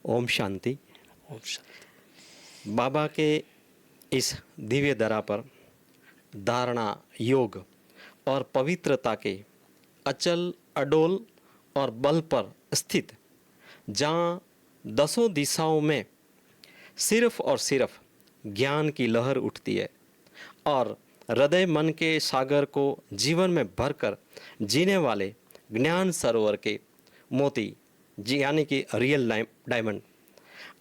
ओम शांति। ओम शांति। बाबा के इस दिव्य दरा पर धारणा, योग और पवित्रता के अचल, अडोल और बल पर स्थित, जहाँ दसों दिशाओं में सिर्फ और सिर्फ ज्ञान की लहर उठती है और हृदय मन के सागर को जीवन में भरकर जीने वाले ज्ञान सरोवर के मोती जी यानी कि रियल डायमंड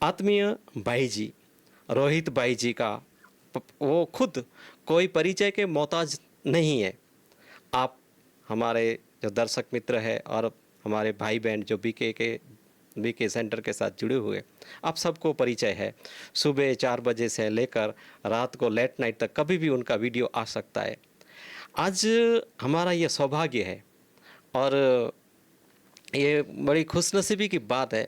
आत्मीय भाई जी, रोहित भाई जी का वो खुद कोई परिचय के मोहताज नहीं है। आप हमारे जो दर्शक मित्र है और हमारे भाई बहन जो बीके सेंटर के साथ जुड़े हुए, आप सबको परिचय है। सुबह 4 बजे से लेकर रात को लेट नाइट तक कभी भी उनका वीडियो आ सकता है। आज हमारा ये सौभाग्य है और ये बड़ी खुशनसीबी की बात है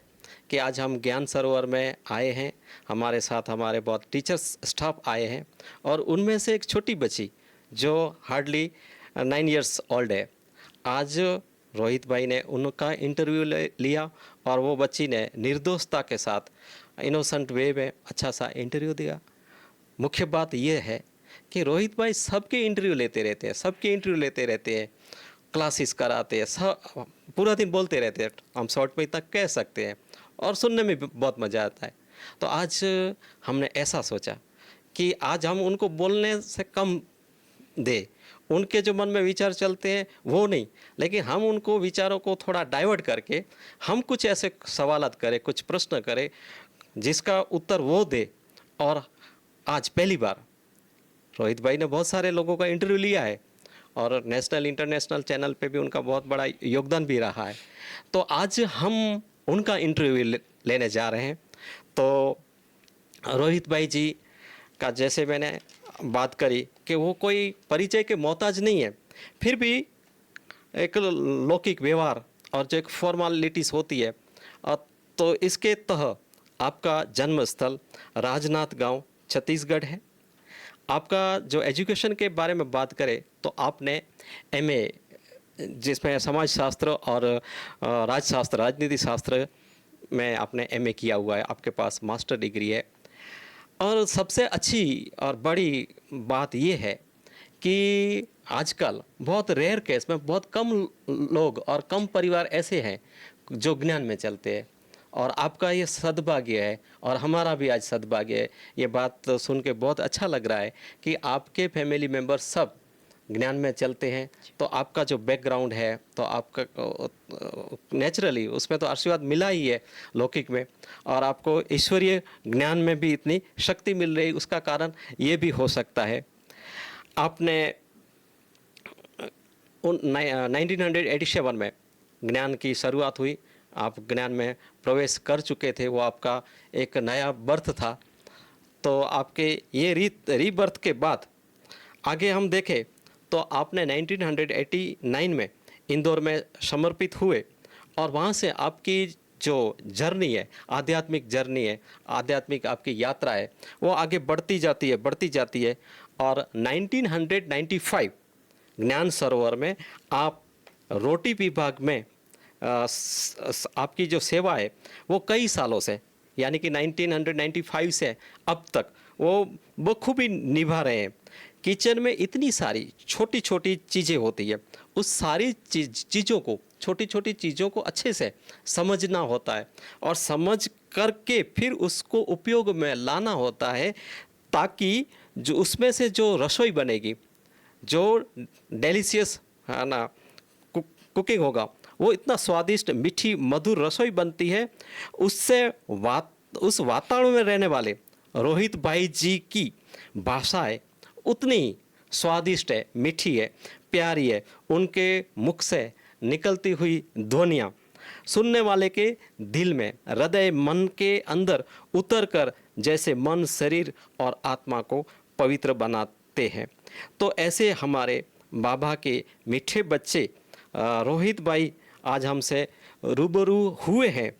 कि आज हम ज्ञान सरोवर में आए हैं। हमारे साथ हमारे बहुत टीचर्स स्टाफ आए हैं और उनमें से एक छोटी बच्ची जो हार्डली 9 इयर्स ओल्ड है, आज रोहित भाई ने उनका इंटरव्यू लिया और वो बच्ची ने निर्दोषता के साथ इनोसेंट वे में अच्छा सा इंटरव्यू दिया। मुख्य बात यह है कि रोहित भाई सबके इंटरव्यू लेते रहते हैं, सबके इंटरव्यू लेते रहते हैं, क्लासेस कराते हैं, सब पूरा दिन बोलते रहते हैं, हम शॉर्ट में तक कह सकते हैं और सुनने में भी बहुत मज़ा आता है। तो आज हमने ऐसा सोचा कि आज हम उनको बोलने से कम दे, उनके जो मन में विचार चलते हैं वो नहीं, लेकिन हम उनको विचारों को थोड़ा डाइवर्ट करके हम कुछ ऐसे सवालात करें, कुछ प्रश्न करें जिसका उत्तर वो दे। और आज पहली बार रोहित भाई ने बहुत सारे लोगों का इंटरव्यू लिया है और नेशनल इंटरनेशनल चैनल पे भी उनका बहुत बड़ा योगदान भी रहा है। तो आज हम उनका इंटरव्यू लेने जा रहे हैं। तो रोहित भाई जी का जैसे मैंने बात करी कि वो कोई परिचय के मोहताज नहीं है, फिर भी एक लौकिक व्यवहार और जो एक फॉर्मेलिटीज़ होती है, तो इसके तहत आपका जन्म स्थल राजनाथ गांव छत्तीसगढ़ है। आपका जो एजुकेशन के बारे में बात करें तो आपने एमए जिसमें समाज शास्त्र और राजशास्त्र, राजनीति शास्त्र में आपने एमए किया हुआ है, आपके पास मास्टर डिग्री है। और सबसे अच्छी और बड़ी बात ये है कि आजकल बहुत रेयर केस में बहुत कम लोग और कम परिवार ऐसे हैं जो ज्ञान में चलते हैं, और आपका ये सद्भाग्य है और हमारा भी आज सद्भाग्य है। ये बात सुन के बहुत अच्छा लग रहा है कि आपके फैमिली मेम्बर सब ज्ञान में चलते हैं। तो आपका जो बैकग्राउंड है तो आपका नेचुरली उसमें तो आशीर्वाद मिला ही है लौकिक में, और आपको ईश्वरीय ज्ञान में भी इतनी शक्ति मिल रही, उसका कारण ये भी हो सकता है। आपने 1987 में ज्ञान की शुरुआत हुई, आप ज्ञान में प्रवेश कर चुके थे, वो आपका एक नया बर्थ था। तो आपके ये रीबर्थ के बाद आगे हम देखें तो आपने 1989 में इंदौर में समर्पित हुए और वहाँ से आपकी जो जर्नी है, आध्यात्मिक जर्नी है, आध्यात्मिक आपकी यात्रा है, वो आगे बढ़ती जाती है और 1995 ज्ञान सरोवर में आप रोटी विभाग में आपकी जो सेवा है वो कई सालों से, यानी कि 1995 से अब तक वो बखूबी निभा रहे हैं। किचन में इतनी सारी छोटी छोटी चीज़ें होती है, उस सारी चीज़ों को, छोटी छोटी चीज़ों को अच्छे से समझना होता है और समझ करके फिर उसको उपयोग में लाना होता है, ताकि जो उसमें से जो रसोई बनेगी, जो डिलीशियस है ना कुकिंग होगा, वो इतना स्वादिष्ट, मीठी, मधुर रसोई बनती है। उससे उस वातावरण में रहने वाले रोहित भाई जी की भाषाएं उतनी स्वादिष्ट है, मीठी है, प्यारी है। उनके मुख से निकलती हुई ध्वनियाँ सुनने वाले के दिल में, हृदय, मन के अंदर उतर कर जैसे मन, शरीर और आत्मा को पवित्र बनाते हैं। तो ऐसे हमारे बाबा के मीठे बच्चे रोहित भाई आज हमसे रूबरू हुए हैं।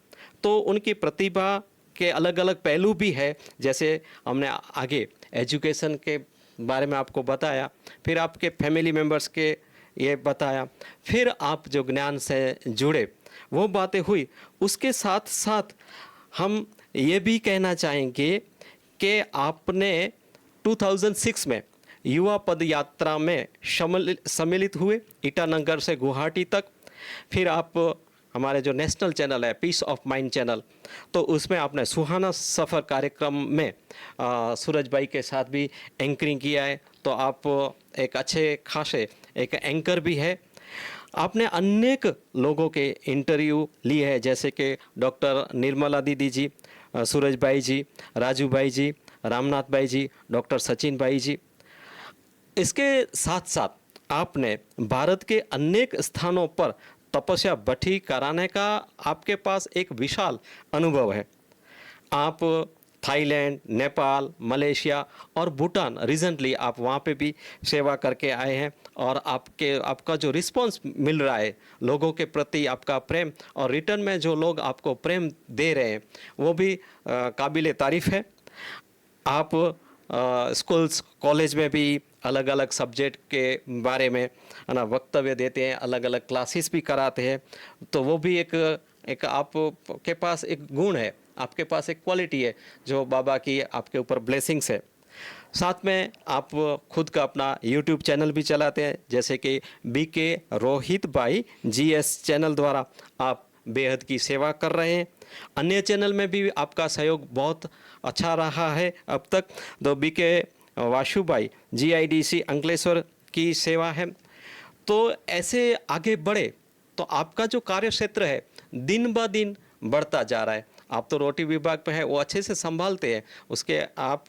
तो उनकी प्रतिभा के अलग अलग पहलू भी है, जैसे हमने आगे एजुकेशन के बारे में आपको बताया, फिर आपके फैमिली मेम्बर्स के ये बताया, फिर आप जो ज्ञान से जुड़े वो बातें हुई। उसके साथ साथ हम ये भी कहना चाहेंगे कि आपने 2006 में युवा पद यात्रा में सम्मिलित हुए ईटानगर से गुवाहाटी तक। फिर आप हमारे जो नेशनल चैनल है पीस ऑफ माइंड चैनल, तो उसमें आपने सुहाना सफ़र कार्यक्रम में सूरज भाई के साथ भी एंकरिंग किया है, तो आप एक अच्छे खासे एक एंकर भी है। आपने अनेक लोगों के इंटरव्यू लिए हैं, जैसे कि डॉक्टर निर्मला दीदी जी, सूरज भाई जी, राजू भाई जी, रामनाथ भाई जी, डॉक्टर सचिन भाई जी। इसके साथ साथ आपने भारत के अनेक स्थानों पर तपस्या भट्टी कराने का आपके पास एक विशाल अनुभव है। आप थाईलैंड, नेपाल, मलेशिया और भूटान रिसेंटली आप वहाँ पे भी सेवा करके आए हैं, और आपका जो रिस्पांस मिल रहा है लोगों के प्रति, आपका प्रेम, और रिटर्न में जो लोग आपको प्रेम दे रहे हैं वो भी काबिले तारीफ़ है। आप स्कूल्स कॉलेज में भी अलग अलग सब्जेक्ट के बारे में है ना वक्तव्य देते हैं, अलग अलग क्लासेस भी कराते हैं, तो वो भी एक आपके पास एक गुण है, आपके पास एक क्वालिटी है जो बाबा की आपके ऊपर ब्लेसिंग्स है। साथ में आप खुद का अपना यूट्यूब चैनल भी चलाते हैं, जैसे कि बीके रोहित भाई जीएस चैनल द्वारा आप बेहद की सेवा कर रहे हैं। अन्य चैनल में भी आपका सहयोग बहुत अच्छा रहा है अब तक, तो बीके वाशु भाई जीआईडीसी अंकलेश्वर की सेवा है। तो ऐसे आगे बढ़े तो आपका जो कार्य क्षेत्र है दिन ब दिन बढ़ता जा रहा है। आप तो रोटी विभाग में है, वो अच्छे से संभालते हैं, उसके आप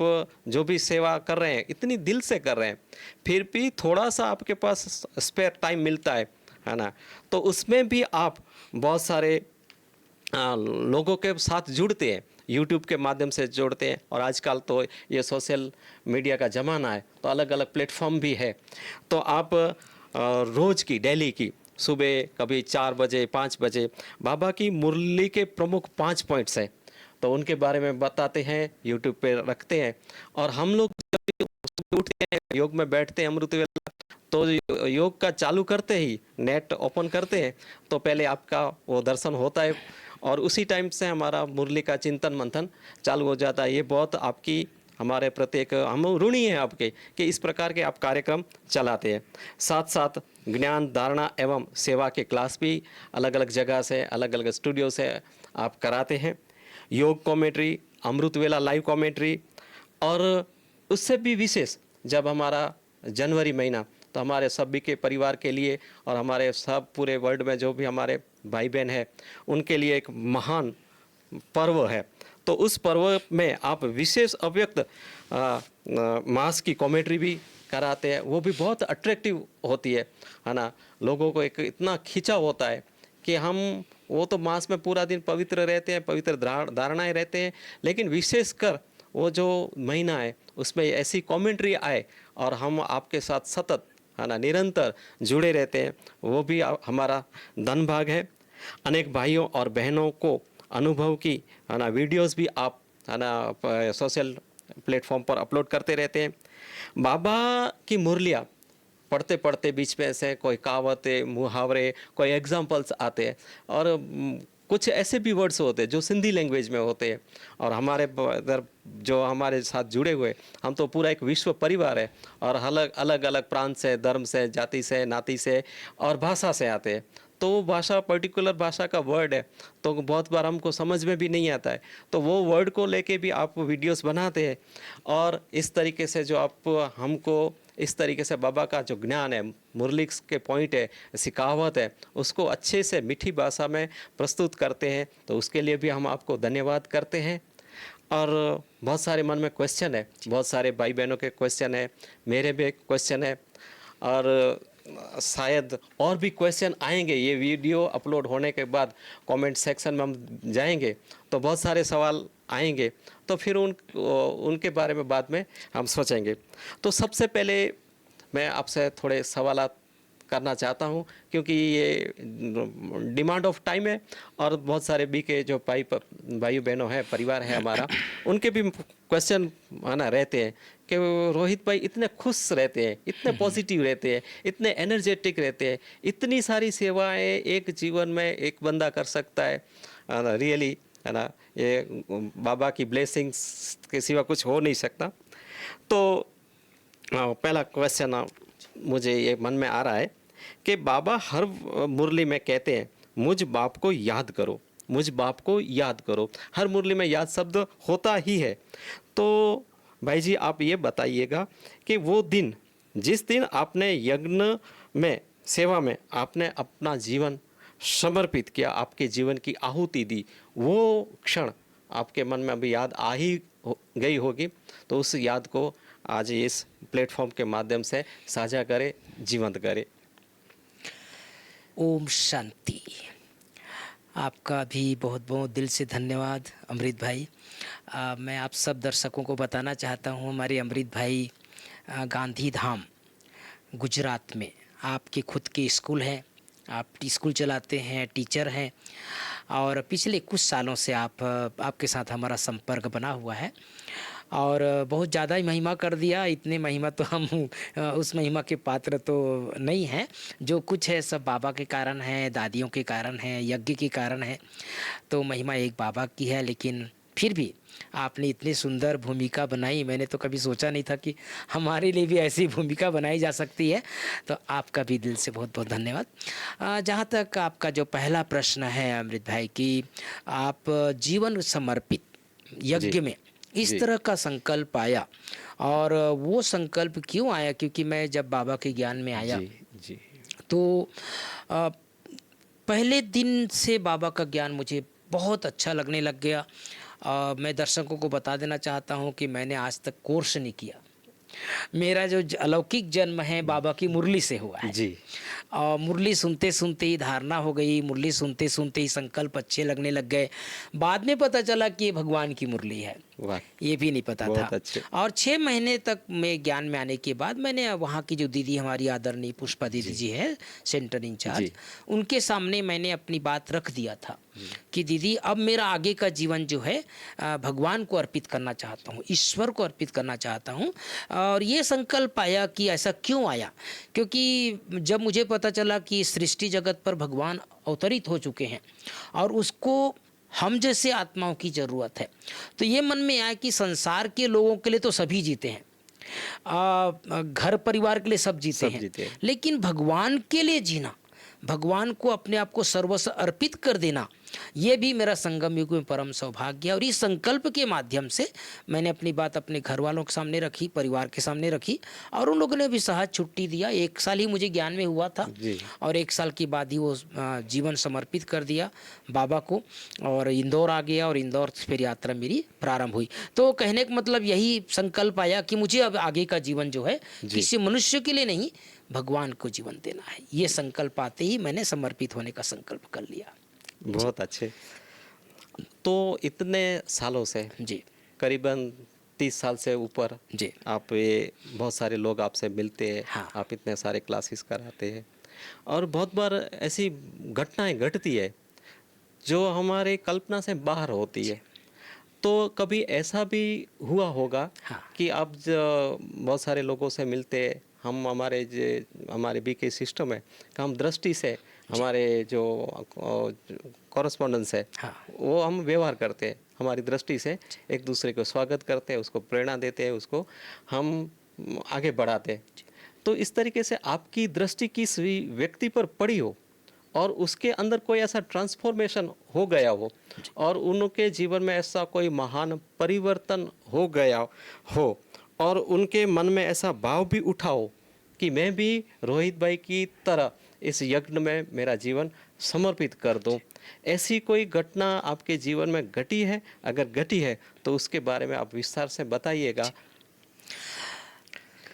जो भी सेवा कर रहे हैं इतनी दिल से कर रहे हैं, फिर भी थोड़ा सा आपके पास स्पेयर टाइम मिलता है ना, तो उसमें भी आप बहुत सारे लोगों के साथ जुड़ते हैं, यूट्यूब के माध्यम से जोड़ते हैं, और आजकल तो ये सोशल मीडिया का ज़माना है, तो अलग अलग प्लेटफॉर्म भी है। तो आप रोज़ की डेली की सुबह कभी 4 बजे 5 बजे बाबा की मुरली के प्रमुख 5 पॉइंट्स हैं, तो उनके बारे में बताते हैं, यूट्यूब पे रखते हैं। और हम लोग जब सुबह उठते हैं, योग में बैठते हैं अमृत वेला, तो योग का चालू करते ही नेट ओपन करते हैं तो पहले आपका वो दर्शन होता है, और उसी टाइम से हमारा मुरली का चिंतन मंथन चालू हो जाता है। ये बहुत आपकी हमारे प्रति एक हम ऋणी हैं आपके कि इस प्रकार के आप कार्यक्रम चलाते हैं। साथ साथ ज्ञान धारणा एवं सेवा के क्लास भी अलग अलग जगह से, अलग अलग स्टूडियो से आप कराते हैं। योग कॉमेंट्री, अमृत वेला लाइव कॉमेंट्री, और उससे भी विशेष जब हमारा जनवरी महीना, तो हमारे सभी के परिवार के लिए और हमारे सब पूरे वर्ल्ड में जो भी हमारे भाई बहन हैं उनके लिए एक महान पर्व है। तो उस पर्व में आप विशेष अव्यक्त मास की कॉमेंट्री भी कराते हैं, वो भी बहुत अट्रैक्टिव होती है ना। लोगों को एक इतना खिंचाव होता है कि हम वो तो मास में पूरा दिन पवित्र रहते हैं, पवित्र धारणाएं रहते हैं, लेकिन विशेषकर वो जो महीना है उसमें ऐसी कमेंट्री आए और हम आपके साथ सतत है ना निरंतर जुड़े रहते हैं, वो भी हमारा धन भाग है। अनेक भाइयों और बहनों को अनुभव की है ना वीडियोस भी आप है ना सोशल प्लेटफॉर्म पर अपलोड करते रहते हैं। बाबा की मुरलियाँ पढ़ते पढ़ते बीच में से कोई कहावतें, मुहावरे, कोई एग्जाम्पल्स आते हैं, और कुछ ऐसे भी वर्ड्स होते हैं जो सिंधी लैंग्वेज में होते हैं। और हमारे इधर जो हमारे साथ जुड़े हुए, हम तो पूरा एक विश्व परिवार है, और अलग अलग अलग प्रांत से, धर्म से, जाति से, नाती से और भाषा से आते हैं। तो वो भाषा पर्टिकुलर भाषा का वर्ड है तो बहुत बार हमको समझ में भी नहीं आता है, तो वो वर्ड को लेके भी आप वीडियोस बनाते हैं, और इस तरीके से जो आप हमको इस तरीके से बाबा का जो ज्ञान है, मुरली के पॉइंट है, सिखावत है, उसको अच्छे से मीठी भाषा में प्रस्तुत करते हैं, तो उसके लिए भी हम आपको धन्यवाद करते हैं। और बहुत सारे मन में क्वेश्चन है, बहुत सारे भाई बहनों के क्वेश्चन है, मेरे भी क्वेश्चन है, और शायद और भी क्वेश्चन आएंगे। ये वीडियो अपलोड होने के बाद कमेंट सेक्शन में हम जाएंगे तो बहुत सारे सवाल आएंगे, तो फिर उनके बारे में बाद में हम सोचेंगे। तो सबसे पहले मैं आपसे थोड़े सवाल करना चाहता हूँ, क्योंकि ये डिमांड ऑफ टाइम है, और बहुत सारे बी के जो भाई बहनों हैं, परिवार है हमारा, उनके भी क्वेश्चन है ना रहते हैं कि रोहित भाई इतने खुश रहते हैं, इतने पॉजिटिव रहते हैं, इतने एनर्जेटिक रहते हैं, इतनी सारी सेवाएं एक जीवन में एक बंदा कर सकता है, रियली है ना, ये बाबा की ब्लेसिंग्स के सिवा कुछ हो नहीं सकता। तो पहला क्वेश्चन मुझे ये मन में आ रहा है कि बाबा हर मुरली में कहते हैं मुझ बाप को याद करो, मुझ बाप को याद करो। हर मुरली में याद शब्द होता ही है। तो भाई जी आप ये बताइएगा कि वो दिन, जिस दिन आपने यज्ञ में, सेवा में आपने अपना जीवन समर्पित किया, आपके जीवन की आहुति दी, वो क्षण आपके मन में अभी याद आ ही गई होगी। तो उस याद को आज इस प्लेटफॉर्म के माध्यम से साझा करें, जीवंत करें। ओम शांति। आपका भी बहुत बहुत दिल से धन्यवाद अमृत भाई। मैं आप सब दर्शकों को बताना चाहता हूँ, हमारे अमृत भाई गांधी धाम गुजरात में आपके खुद के स्कूल है, आप स्कूल चलाते हैं, टीचर हैं, और पिछले कुछ सालों से आपके साथ हमारा संपर्क बना हुआ है और बहुत ज़्यादा ही महिमा कर दिया। इतने महिमा तो हम उस महिमा के पात्र तो नहीं हैं। जो कुछ है सब बाबा के कारण है, दादियों के कारण है, यज्ञ के कारण है। तो महिमा एक बाबा की है, लेकिन फिर भी आपने इतनी सुंदर भूमिका बनाई। मैंने तो कभी सोचा नहीं था कि हमारे लिए भी ऐसी भूमिका बनाई जा सकती है। तो आपका भी दिल से बहुत बहुत धन्यवाद। जहाँ तक आपका जो पहला प्रश्न है अमृत भाई कि आप जीवन समर्पित यज्ञ में इस तरह का संकल्प आया, और वो संकल्प क्यों आया? क्योंकि मैं जब बाबा के ज्ञान में आया जी। तो पहले दिन से बाबा का ज्ञान मुझे बहुत अच्छा लगने लग गया। मैं दर्शकों को बता देना चाहता हूँ कि मैंने आज तक कोर्स नहीं किया। मेरा जो अलौकिक जन्म है बाबा की मुरली से हुआ है जी। और मुरली सुनते सुनते ही धारणा हो गई, मुरली सुनते सुनते ही संकल्प अच्छे लगने लग गए। बाद में पता चला कि ये भगवान की मुरली है, ये भी नहीं पता था। अच्छे। और 6 महीने तक मैं ज्ञान में आने के बाद मैंने वहाँ की जो दीदी हमारी आदरणीय पुष्पा दीदी जी है, सेंटर इंचार्ज, उनके सामने मैंने अपनी बात रख दिया था कि दीदी अब मेरा आगे का जीवन जो है भगवान को अर्पित करना चाहता हूँ, ईश्वर को अर्पित करना चाहता हूँ। और ये संकल्प आया कि ऐसा क्यों आया, क्योंकि जब मुझे पता चला कि सृष्टि जगत पर भगवान अवतरित हो चुके हैं और उसको हम जैसे आत्माओं की ज़रूरत है, तो ये मन में आया कि संसार के लोगों के लिए तो सभी जीते हैं, घर परिवार के लिए सब जीते हैं, लेकिन भगवान के लिए जीना, भगवान को अपने आप को सर्वस्व अर्पित कर देना, ये भी मेरा संगम युग में परम सौभाग्य है। और इस संकल्प के माध्यम से मैंने अपनी बात अपने घर वालों के सामने रखी, परिवार के सामने रखी, और उन लोगों ने भी सहज छुट्टी दिया। 1 साल ही मुझे ज्ञान में हुआ था और 1 साल के बाद ही वो जीवन समर्पित कर दिया बाबा को, और इंदौर आ गया और इंदौर से फिर यात्रा मेरी प्रारंभ हुई। तो कहने का मतलब यही संकल्प आया कि मुझे अब आगे का जीवन जो है किसी मनुष्य के लिए नहीं, भगवान को जीवन देना है। ये संकल्प आते ही मैंने समर्पित होने का संकल्प कर लिया। बहुत अच्छे। तो इतने सालों से जी, करीबन 30 साल से ऊपर जी, आप ये बहुत सारे लोग आपसे मिलते हैं, हाँ। आप इतने सारे क्लासेस कराते हैं, और बहुत बार ऐसी घटनाएं घटती है जो हमारे कल्पना से बाहर होती है। तो कभी ऐसा भी हुआ होगा कि आप बहुत सारे लोगों से मिलते हैं, हम हमारे बीके सिस्टम है कि हम दृष्टि से हमारे जो कॉरेस्पॉन्डेंस है वो हम व्यवहार करते हैं, हमारी दृष्टि से एक दूसरे को स्वागत करते हैं, उसको प्रेरणा देते हैं, उसको हम आगे बढ़ाते हैं। तो इस तरीके से आपकी दृष्टि किसी व्यक्ति पर पड़ी हो और उसके अंदर कोई ऐसा ट्रांसफॉर्मेशन हो गया हो और उनके जीवन में ऐसा कोई महान परिवर्तन हो गया हो और उनके मन में ऐसा भाव भी उठा हो कि मैं भी रोहित भाई की तरह इस यज्ञ में मेरा जीवन समर्पित कर दूं, ऐसी कोई घटना आपके जीवन में घटी है? अगर घटी है तो उसके बारे में आप विस्तार से बताइएगा।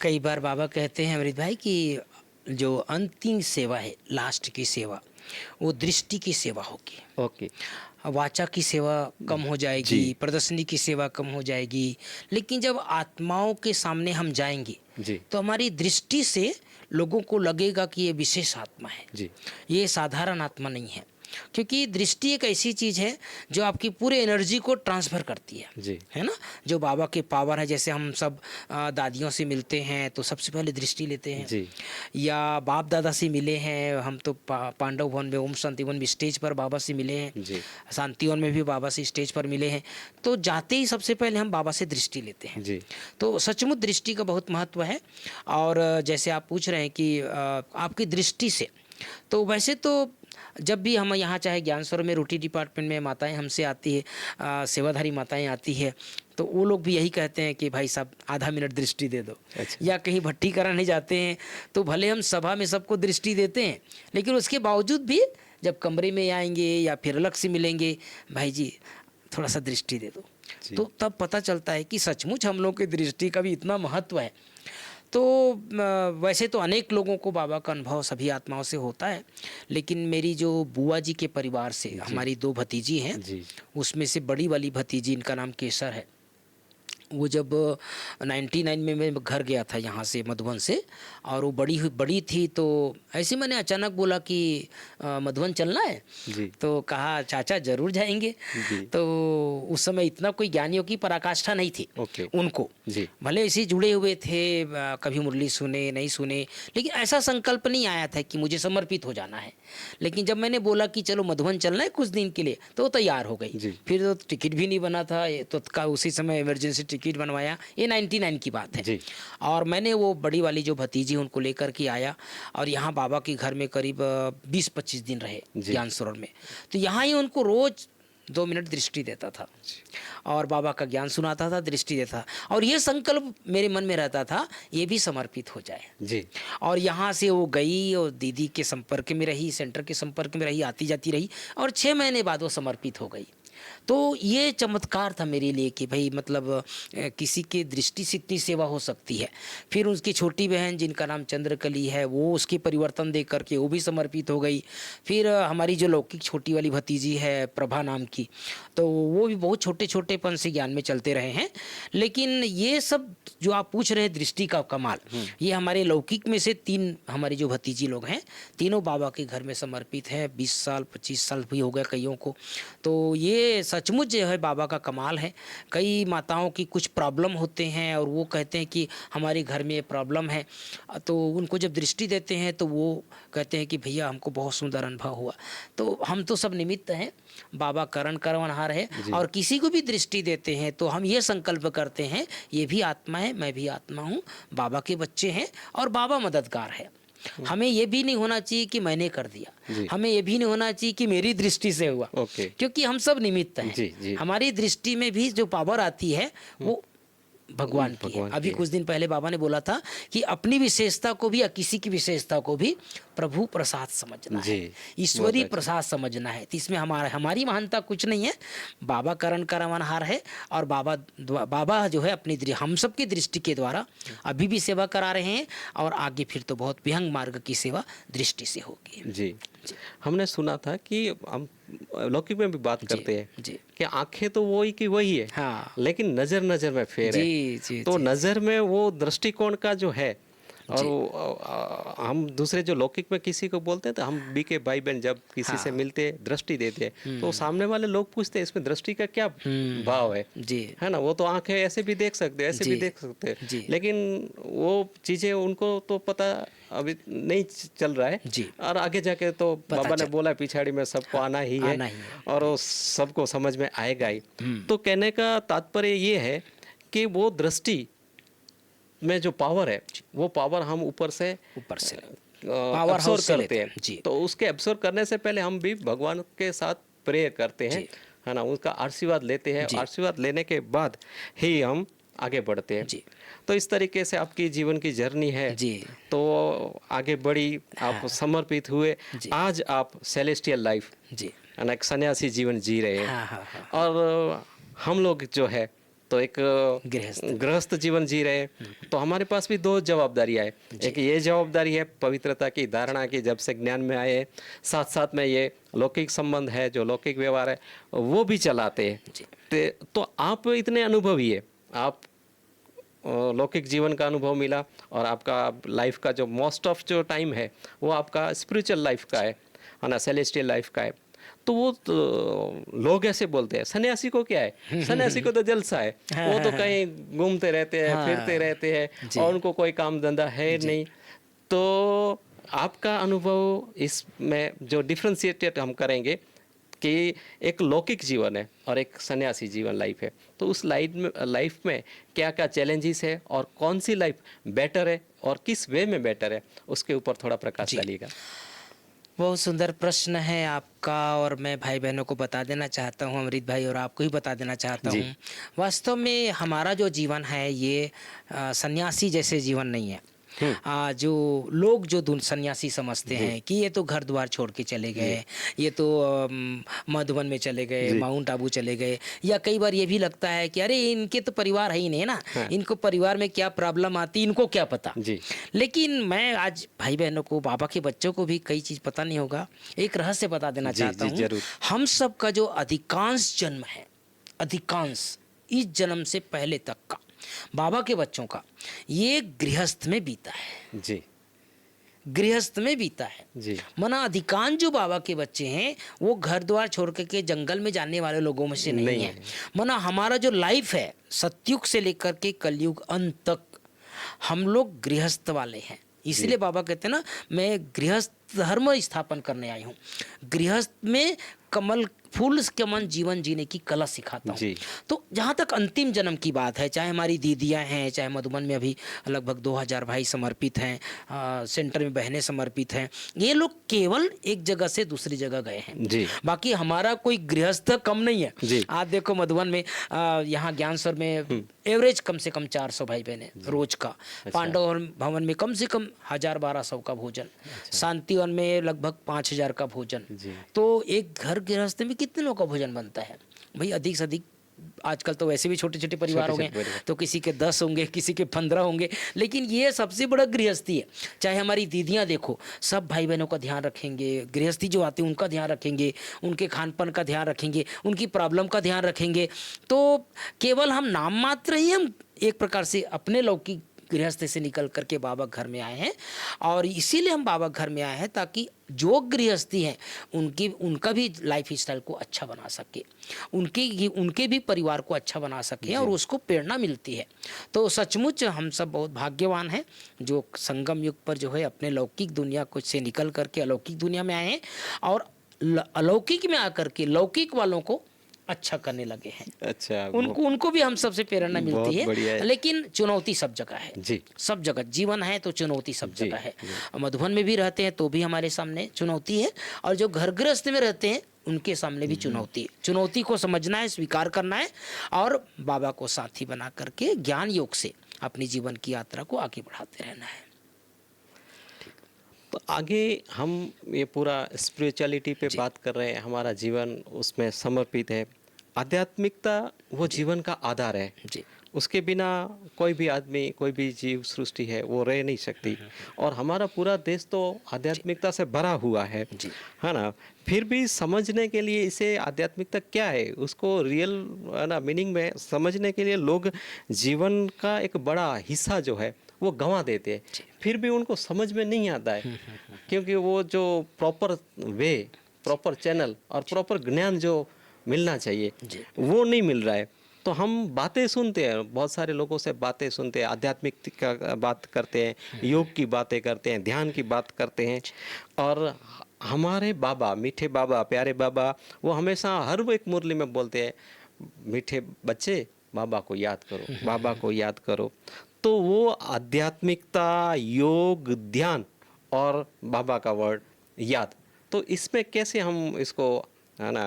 कई बार बाबा कहते हैं अमृत भाई कि जो अंतिम सेवा है, लास्ट की सेवा, वो दृष्टि की सेवा होगी। ओके। वाचा की सेवा कम हो जाएगी, प्रदर्शनी की सेवा कम हो जाएगी, लेकिन जब आत्माओं के सामने हम जाएंगे तो हमारी दृष्टि से लोगों को लगेगा कि ये विशेष आत्मा है, ये साधारण आत्मा नहीं है। क्योंकि दृष्टि एक ऐसी चीज़ है जो आपकी पूरे एनर्जी को ट्रांसफ़र करती जी। है ना। जो बाबा के पावर है, जैसे हम सब दादियों से मिलते हैं तो सबसे पहले दृष्टि लेते हैं, जी। या बाप दादा से मिले हैं हम तो पांडव वन में, ओम शांति वन में स्टेज पर बाबा से मिले हैं, जी। शांति वन में भी बाबा से स्टेज पर मिले हैं। तो जाते ही सबसे पहले हम बाबा से दृष्टि लेते हैं। जी। तो सचमुच दृष्टि का बहुत महत्व है। और जैसे आप पूछ रहे हैं कि आपकी दृष्टि से, तो वैसे तो जब भी हम यहाँ चाहे ज्ञान सरोवर में रोटी डिपार्टमेंट में माताएं हमसे आती है, सेवाधारी माताएं आती है, तो वो लोग भी यही कहते हैं कि भाई साहब आधा मिनट दृष्टि दे दो। अच्छा। या कहीं भट्टी कराने जाते हैं तो भले हम सभा में सबको दृष्टि देते हैं, लेकिन उसके बावजूद भी जब कमरे में आएंगे या फिर अलग से मिलेंगे, भाई जी थोड़ा सा दृष्टि दे दो, तो तब पता चलता है कि सचमुच हम लोग की दृष्टि का भी इतना महत्व है। तो वैसे तो अनेक लोगों को बाबा का अनुभव सभी आत्माओं से होता है, लेकिन मेरी जो बुआ जी के परिवार से हमारी 2 भतीजी हैं, उसमें से बड़ी वाली भतीजी, इनका नाम केसर है, वो जब 99 में मैं घर गया था यहाँ से मधुबन से, और वो बड़ी थी, तो ऐसे मैंने अचानक बोला कि मधुबन चलना है जी। तो कहा चाचा ज़रूर जाएंगे। तो उस समय इतना कोई ज्ञानियों की पराकाष्ठा नहीं थी उनको, भले ऐसे जुड़े हुए थे, कभी मुरली सुने नहीं सुने, लेकिन ऐसा संकल्प नहीं आया था कि मुझे समर्पित हो जाना है। लेकिन जब मैंने बोला कि चलो मधुबन चलना है कुछ दिन के लिए, तो वो तैयार हो गई। फिर तो टिकट भी नहीं बना था, तो उसी समय इमरजेंसी टिकट बनवाया, ये 99 की बात है। और मैंने वो बड़ी वाली जो भतीजी उनको लेकर के आया, और यहाँ बाबा के घर में करीब 20-25 दिन रहे ज्ञान सरोवर में। तो यहाँ ही उनको रोज 2 मिनट दृष्टि देता था और बाबा का ज्ञान सुनाता था, दृष्टि देता था, और ये संकल्प मेरे मन में रहता था ये भी समर्पित हो जाए जी। और यहाँ से वो गई और दीदी के संपर्क में रही, सेंटर के संपर्क में रही, आती जाती रही, और 6 महीने बाद वो समर्पित हो गई। तो ये चमत्कार था मेरे लिए कि भाई मतलब किसी के दृष्टि से इतनी सेवा हो सकती है। फिर उसकी छोटी बहन जिनका नाम चंद्रकली है, वो उसके परिवर्तन देख करके वो भी समर्पित हो गई। फिर हमारी जो लौकिक छोटी वाली भतीजी है प्रभा नाम की, तो वो भी बहुत छोटे छोटेपन से ज्ञान में चलते रहे हैं। लेकिन ये सब जो आप पूछ रहे हैं दृष्टि का कमाल, ये हमारे लौकिक में से 3 हमारी जो भतीजी लोग हैं, तीनों बाबा के घर में समर्पित हैं। 20 साल 25 साल भी हो गए कईयों को। तो ये सचमुच जो है बाबा का कमाल है। कई माताओं की कुछ प्रॉब्लम होते हैं और वो कहते हैं कि हमारे घर में ये प्रॉब्लम है, तो उनको जब दृष्टि देते हैं तो वो कहते हैं कि भैया हमको बहुत सुंदर अनुभव हुआ। तो हम तो सब निमित्त हैं, बाबा करण करवनहार है, और किसी को भी दृष्टि देते हैं तो हम ये संकल्प करते हैं ये भी आत्मा है, मैं भी आत्मा हूँ, बाबा के बच्चे हैं और बाबा मददगार है। हमें ये भी नहीं होना चाहिए कि मैंने कर दिया, हमें ये भी नहीं होना चाहिए कि मेरी दृष्टि से हुआ, क्योंकि हम सब निमित्त हैं। हमारी दृष्टि में भी जो पावर आती है वो भगवान की है। अभी कुछ दिन पहले बाबा ने बोला था कि अपनी विशेषता को भी या किसी की विशेषता को भी प्रभु प्रसाद समझना है, ईश्वरीय प्रसाद समझना है। तो इसमें हमारी महानता कुछ नहीं है, बाबा करण करवनहार है, और बाबा जो है अपनी हम सब की दृष्टि के द्वारा अभी भी सेवा करा रहे हैं, और आगे फिर तो बहुत विहंग मार्ग की सेवा दृष्टि से होगी। जी। हमने सुना था कि हम लौकिक में भी बात करते हैं कि आंखें तो वही की वही है, हाँ, लेकिन नजर नजर में फेर है। तो नजर में वो दृष्टिकोण का जो है, और हम दूसरे जो लौकिक में किसी को बोलते हैं तो हम बीके भाई बहन जब किसी से मिलते हैं दृष्टि देते हैं, तो सामने वाले लोग पूछते हैं इसमें दृष्टि का क्या भाव है ना। वो तो आंखें ऐसे भी देख सकते हैं, ऐसे भी देख सकते हैं, लेकिन वो चीजें उनको तो पता अभी नहीं चल रहा है, और आगे जाके तो बाबा ने बोला पिछाड़ी में सबको आना ही है, और वो सबको समझ में आएगा ही। तो कहने का तात्पर्य ये है कि वो दृष्टि में जो पावर है, वो पावर हम ऊपर से एब्सॉर्ब करते हैं। तो उसके एब्सॉर्ब करने से पहले हम भी भगवान के साथ प्रेयर करते हैं, है ना, उसका आशीर्वाद लेते हैं। आशीर्वाद लेने के बाद ही हम आगे बढ़ते हैं। तो इस तरीके से आपकी जीवन की जर्नी है, तो आगे बढ़ी, आप समर्पित हुए, आज आप सेलेस्टियल लाइफ, है ना, एक सन्यासी जीवन जी रहे हैं। और हम लोग जो है तो एक गृहस्थ जीवन जी रहे हैं। तो हमारे पास भी 2 जवाबदारियां है। एक ये जवाबदारी है पवित्रता की धारणा की, जब से ज्ञान में आए, साथ साथ में ये लौकिक संबंध है, जो लौकिक व्यवहार है वो भी चलाते हैं। तो आप इतने अनुभवी है, आप लौकिक जीवन का अनुभव मिला, और आपका लाइफ का जो मोस्ट ऑफ जो टाइम है वो आपका स्पिरिचुअल लाइफ का है ना, सेलेस्टियल लाइफ का है। तो वो लोग ऐसे बोलते हैं सन्यासी को क्या है, सन्यासी को तो जलसा है, वो तो कहीं घूमते रहते हैं, फिरते रहते हैं और उनको कोई काम धंधा है नहीं। तो आपका अनुभव इसमें जो डिफ्रेंशिएट हम करेंगे कि एक लौकिक जीवन है और एक सन्यासी जीवन लाइफ है, तो उस लाइफ में क्या क्या चैलेंजेस है और कौन सी लाइफ बेटर है और किस वे में बेटर है, उसके ऊपर थोड़ा प्रकाश डालिएगा। बहुत सुंदर प्रश्न है आपका, और मैं भाई बहनों को बता देना चाहता हूँ, अमृत भाई, और आपको ही बता देना चाहता हूँ, वास्तव में हमारा जो जीवन है ये सन्यासी जैसे जीवन नहीं है। जो लोग जो सन्यासी समझते हैं कि ये तो घर द्वार छोड़ के चले गए, ये तो मधुबन में चले गए, माउंट आबू चले गए, या कई बार ये भी लगता है कि अरे इनके तो परिवार है ही नहीं ना, इनको परिवार में क्या प्रॉब्लम आती इनको क्या पता। लेकिन मैं आज भाई बहनों को, बाबा के बच्चों को भी कई चीज़ पता नहीं होगा, एक रहस्य बता देना चाहता हूँ। हम सब का जो अधिकांश जन्म है, अधिकांश इस जन्म से पहले तक का बाबा के बच्चों का, ये गृहस्थ में बीता है जी, गृहस्थ में बीता है जी। मना अधिकांश जो बाबा के बच्चे हैं वो घर द्वार छोड़ के जंगल में जाने वाले लोगों में से नहीं है। मना हमारा जो लाइफ है सतयुग से लेकर के कलयुग अंत तक हम लोग गृहस्थ वाले हैं। इसलिए बाबा कहते हैं ना, मैं गृहस्थ धर्म स्थापन करने आई हूँ, गृहस्थ में कमल फूल के मन जीवन जीने की कला सिखाता हूँ। तो जहाँ तक अंतिम जन्म की बात है, चाहे हमारी दीदियाँ हैं, चाहे मधुबन में अभी लगभग 2000 भाई समर्पित हैं, सेंटर में बहनें समर्पित हैं, ये लोग केवल एक जगह से दूसरी जगह गए हैं। बाकी हमारा कोई गृहस्थ कम नहीं है। आप देखो मधुबन में, यहाँ ज्ञानसर में एवरेज कम से कम 400 भाई बहनें रोज का, पांडव भवन में कम से कम 1000-1200 का भोजन, शांतिवन में लगभग 5000 का भोजन। तो एक घर गृहस्थ में कितने लोगों का भोजन बनता है भाई? अधिक से अधिक, आजकल तो वैसे भी छोटे छोटे परिवार हो गए, तो किसी के 10 होंगे, किसी के 15 होंगे, लेकिन ये सबसे बड़ा गृहस्थी है। चाहे हमारी दीदियां देखो, सब भाई बहनों का ध्यान रखेंगे, गृहस्थी जो आते हैं उनका ध्यान रखेंगे, उनके खान पान का ध्यान रखेंगे, उनकी प्रॉब्लम का ध्यान रखेंगे। तो केवल हम नाम मात्र ही, हम एक प्रकार से अपने लौकिक गृहस्थ से निकल करके बाबा घर में आए हैं, और इसीलिए हम बाबा घर में आए हैं ताकि जो गृहस्थी हैं उनका भी लाइफ स्टाइल को अच्छा बना सके, उनके भी परिवार को अच्छा बना सके, और उसको प्रेरणा मिलती है। तो सचमुच हम सब बहुत भाग्यवान हैं जो संगम युग पर जो है अपने लौकिक दुनिया को से निकल करके अलौकिक दुनिया में आए हैं, और अलौकिक में आकर के लौकिक वालों को अच्छा करने लगे हैं। अच्छा, उनको भी हम सबसे प्रेरणा मिलती है। लेकिन चुनौती सब जगह है जी, सब जगह जीवन है तो चुनौती सब जगह है। मधुबन में भी रहते हैं तो भी हमारे सामने चुनौती है, और जो घर गृहस्थ में रहते हैं उनके सामने भी चुनौती है। चुनौती को समझना है, स्वीकार करना है, और बाबा को साथी बना करके ज्ञान योग से अपनी जीवन की यात्रा को आगे बढ़ाते रहना है। तो आगे हम ये पूरा स्पिरिचुअलिटी पे बात कर रहे हैं, हमारा जीवन उसमें समर्पित है। आध्यात्मिकता वो जीवन का आधार है जी, उसके बिना कोई भी आदमी, कोई भी जीव सृष्टि है वो रह नहीं सकती। और हमारा पूरा देश तो आध्यात्मिकता से भरा हुआ है ना। फिर भी समझने के लिए इसे आध्यात्मिकता क्या है, उसको रियल है ना मीनिंग में समझने के लिए लोग जीवन का एक बड़ा हिस्सा जो है वो गंवा देते हैं। फिर भी उनको समझ में नहीं आता है, क्योंकि वो जो प्रॉपर वे, प्रॉपर चैनल और प्रॉपर ज्ञान जो मिलना चाहिए वो नहीं मिल रहा है। तो हम बातें सुनते हैं, बहुत सारे लोगों से बातें सुनते हैं, आध्यात्मिक का बात करते हैं, योग की बातें करते हैं, ध्यान की बात करते हैं, और हमारे बाबा, मीठे बाबा, प्यारे बाबा, वो हमेशा हर एक मुरली में बोलते हैं, मीठे बच्चे बाबा को याद करो, बाबा को याद करो। तो वो आध्यात्मिकता, योग, ध्यान और बाबा का वर्ड याद, तो इसमें कैसे हम इसको है ना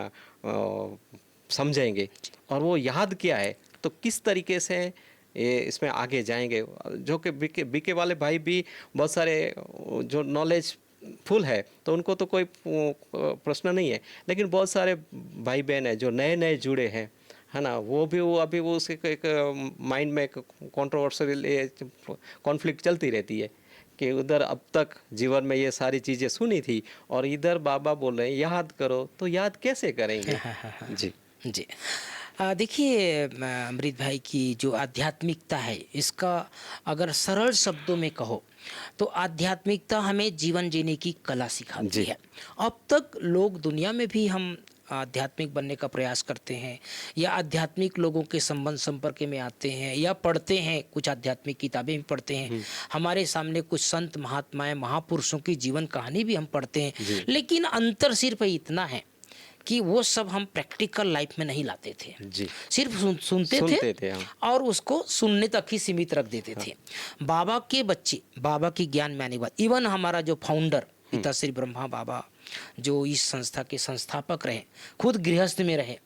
समझेंगे, और वो याद क्या है, तो किस तरीके से ये इसमें आगे जाएंगे। जो कि बीके वाले भाई भी बहुत सारे जो नॉलेज फुल है तो उनको तो कोई प्रश्न नहीं है, लेकिन बहुत सारे भाई बहन हैं जो नए नए जुड़े हैं, है ना, वो अभी वो उसके एक माइंड में एक कॉन्ट्रोवर्शियल कॉन्फ्लिक्ट चलती रहती है कि उधर अब तक जीवन में ये सारी चीज़ें सुनी थी और इधर बाबा बोल रहे हैं याद करो, तो याद कैसे करेंगे? जी जी, देखिए अमृत भाई की जो आध्यात्मिकता है, इसका अगर सरल शब्दों में कहो तो आध्यात्मिकता हमें जीवन जीने की कला सिखाती है। अब तक लोग दुनिया में भी हम आध्यात्मिक बनने का प्रयास करते हैं या आध्यात्मिक लोगों के संबंध संपर्क में आते हैं या पढ़ते हैं, कुछ आध्यात्मिक किताबें भी पढ़ते हैं, हमारे सामने कुछ संत महात्माएं महापुरुषों की जीवन कहानी भी हम पढ़ते हैं, लेकिन अंतर सिर्फ इतना है कि वो सब हम प्रैक्टिकल लाइफ में नहीं लाते थे, सिर्फ सुनते थे और उसको सुनने तक ही सीमित रख देते थे। बाबा के बच्चे, बाबा की ज्ञान में आने के बाद, इवन हमारा जो फाउंडर पिता श्री ब्रह्मा बाबा जो इस संस्था के संस्थापक रहे, खुद गृहस्थ में रहे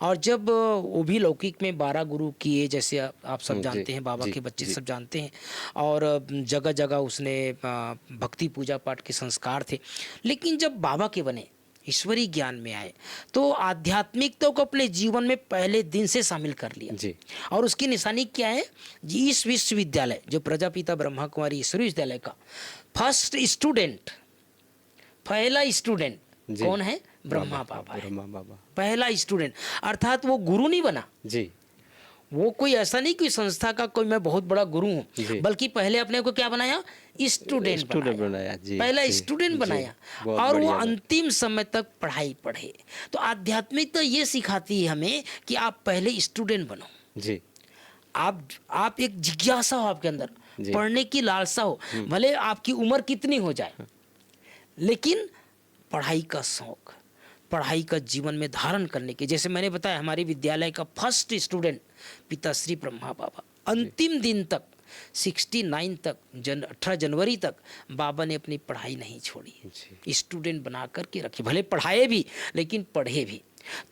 और जब वो भी लौकिक में 12 गुरु किए, जैसे आप सब जानते हैं, बाबा के बच्चे सब जानते हैं, और जगह जगह उसने भक्ति पूजा पाठ के संस्कार थे। लेकिन जब बाबा के बने, ईश्वरीय ज्ञान में आए, तो आध्यात्मिकता को अपने जीवन में पहले दिन से शामिल कर लिया। और उसकी निशानी क्या है? इस विश्वविद्यालय जो प्रजापिता ब्रह्मा कुमारी ईश्वरीय विद्यालय का फर्स्ट स्टूडेंट, पहला स्टूडेंट कौन है? ब्रह्मा बाबा है। पहला स्टूडेंट, अर्थात वो गुरु नहीं बना जी, वो कोई ऐसा नहीं कि संस्था का कोई मैं बहुत बड़ा गुरु हूँ, बल्कि पहले अपने को क्या बनाया? स्टूडेंट बनाया जी, पहला स्टूडेंट बनाया और वो अंतिम समय तक पढ़ाई पढ़े। तो आध्यात्मिकता ये सिखाती है हमें कि आप पहले स्टूडेंट बनो जी, आप एक जिज्ञासा हो आपके अंदर, पढ़ने की लालसा हो, भले आपकी उम्र कितनी हो जाए, लेकिन पढ़ाई का शौक, पढ़ाई का जीवन में धारण करने के, जैसे मैंने बताया हमारे विद्यालय का फर्स्ट स्टूडेंट पिताश्री ब्रह्मा बाबा, अंतिम दिन तक 69 तक 18 जनवरी तक बाबा ने अपनी पढ़ाई नहीं छोड़ी, स्टूडेंट बना करके रखी, भले पढ़ाए भी लेकिन पढ़े भी।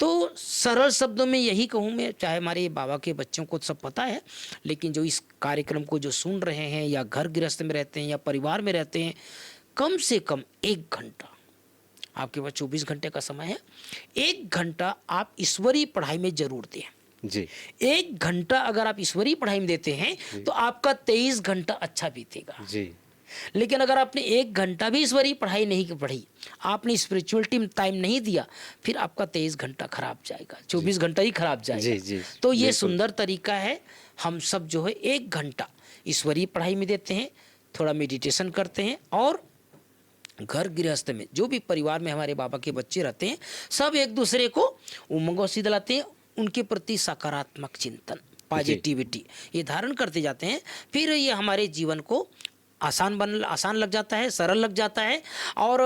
तो सरल शब्दों में यही कहूँ मैं, चाहे हमारे बाबा के बच्चों को सब पता है, लेकिन जो इस कार्यक्रम को जो सुन रहे हैं या घर गृहस्थ में रहते हैं या परिवार में रहते हैं, कम से कम 1 घंटा, आपके पास 24 घंटे का समय है, 1 घंटा आप ईश्वरीय पढ़ाई में जरूर दें जी। 1 घंटा अगर आप ईश्वरीय पढ़ाई में देते हैं तो आपका 23 घंटा अच्छा बीतेगा जी। लेकिन अगर आपने 1 घंटा भी ईश्वरीय पढ़ाई नहीं पढ़ी, आपने स्पिरिचुअलिटी टाइम नहीं दिया, फिर आपका 23 घंटा खराब जाएगा, 24 घंटा ही खराब जाएगा जी। तो ये सुंदर तरीका है, हम सब जो है 1 घंटा ईश्वरीय पढ़ाई में देते हैं, थोड़ा मेडिटेशन करते हैं, और घर गृहस्थ में जो भी परिवार में हमारे बाबा के बच्चे रहते हैं, सब एक दूसरे को उमंगों से दिलाते हैं, उनके प्रति सकारात्मक चिंतन, पॉजिटिविटी ये धारण करते जाते हैं। फिर ये हमारे जीवन को आसान लग जाता है, सरल लग जाता है और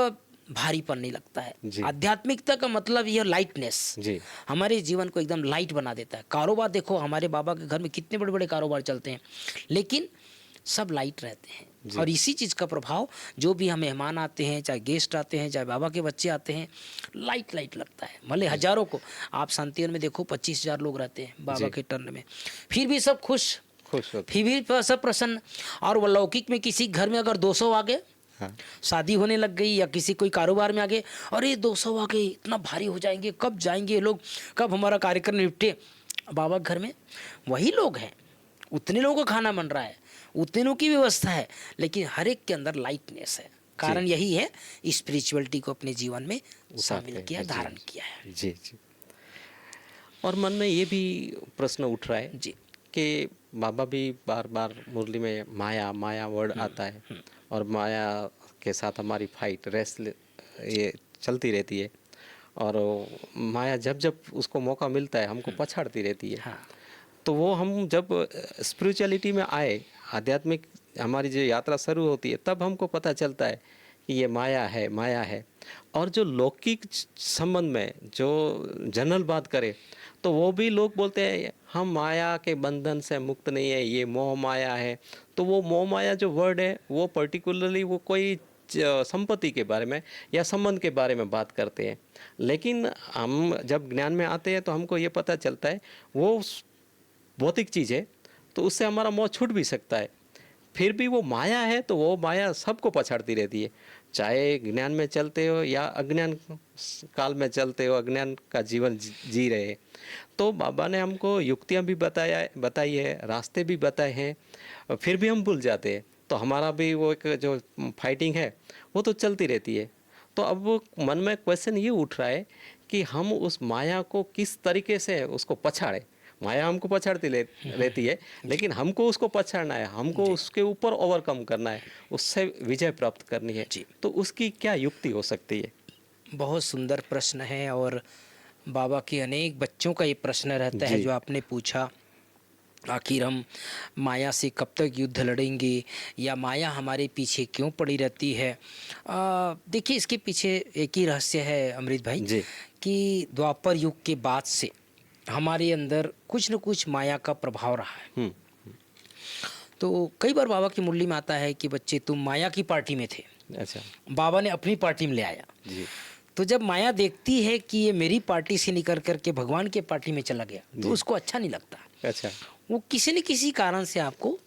भारीपन नहीं लगता है। आध्यात्मिकता का मतलब यह लाइटनेस हमारे जीवन को एकदम लाइट बना देता है। कारोबार देखो, हमारे बाबा के घर में कितने बड़े बड़े कारोबार चलते हैं, लेकिन सब लाइट रहते हैं। और इसी चीज़ का प्रभाव, जो भी हम मेहमान आते हैं, चाहे गेस्ट आते हैं, चाहे बाबा के बच्चे आते हैं, लाइट लगता है। भले हजारों को, आप शांतिवन में देखो 25,000 लोग रहते हैं बाबा के टर्न में, फिर भी सब खुश फिर भी सब प्रसन्न। और वो लौकिक में किसी घर में अगर 200 आ गए, शादी होने लग गई या किसी कोई कारोबार में आ गए, अरे 200 आ गए, इतना भारी हो जाएंगे, कब जाएंगे लोग, कब हमारा कार्यक्रम निपटे। बाबा घर में वही लोग हैं, उतने लोगों का खाना बन रहा है, उतनों की व्यवस्था है, लेकिन हर एक के अंदर लाइटनेस है। कारण यही है, स्पिरिचुअलिटी को अपने जीवन में शामिल किया, धारण किया है जी। और मन में ये भी प्रश्न उठ रहा है जी कि बाबा भी बार बार मुरली में माया वर्ड आता है, और माया के साथ हमारी फाइट रेस ये चलती रहती है, और माया जब जब उसको मौका मिलता है हमको पछाड़ती रहती है। तो वो हम जब स्पिरिचुअलिटी में आए, आध्यात्मिक हमारी जो यात्रा शुरू होती है, तब हमको पता चलता है कि ये माया है। और जो लौकिक संबंध में जो जनरल बात करें, तो वो भी लोग बोलते हैं हम माया के बंधन से मुक्त नहीं है, ये मोह माया है। तो वो मोह माया जो वर्ड है, वो पर्टिकुलरली वो कोई संपत्ति के बारे में या संबंध के बारे में बात करते हैं। लेकिन हम जब ज्ञान में आते हैं तो हमको ये पता चलता है वो भौतिक चीज़ है, तो उससे हमारा मोह छूट भी सकता है। फिर भी वो माया है, तो वो माया सबको पछाड़ती रहती है, चाहे ज्ञान में चलते हो या अज्ञान काल में चलते हो, अज्ञान का जीवन जी रहे। तो बाबा ने हमको युक्तियाँ भी बताई है, रास्ते भी बताए हैं, फिर भी हम भूल जाते हैं। तो हमारा भी वो एक जो फाइटिंग है वो तो चलती रहती है। तो अब मन में क्वेश्चन ये उठ रहा है कि हम उस माया को किस तरीके से उसको पछाड़े। माया हमको पछाड़ती रहती है, लेकिन हमको उसको पछाड़ना है, हमको उसके ऊपर ओवरकम करना है, उससे विजय प्राप्त करनी है। तो उसकी क्या युक्ति हो सकती है? बहुत सुंदर प्रश्न है, और बाबा के अनेक बच्चों का ये प्रश्न रहता है जी। जो आपने पूछा, आखिर हम माया से कब तक युद्ध लड़ेंगे या माया हमारे पीछे क्यों पड़ी रहती है। देखिए, इसके पीछे एक ही रहस्य है अमृत भाई, जी। कि द्वापर युग के बाद से हमारे अंदर कुछ न कुछ माया का प्रभाव रहा है। हम्म। तो कई बार बाबा की मुरली में आता है कि बच्चे तुम माया की पार्टी में थे, अच्छा। बाबा ने अपनी पार्टी में ले आया। जी। तो जब माया देखती है कि ये मेरी पार्टी से निकल करके भगवान के पार्टी में चला गया तो जी। उसको अच्छा नहीं लगता। अच्छा। वो किसी न किसी कारण से आपको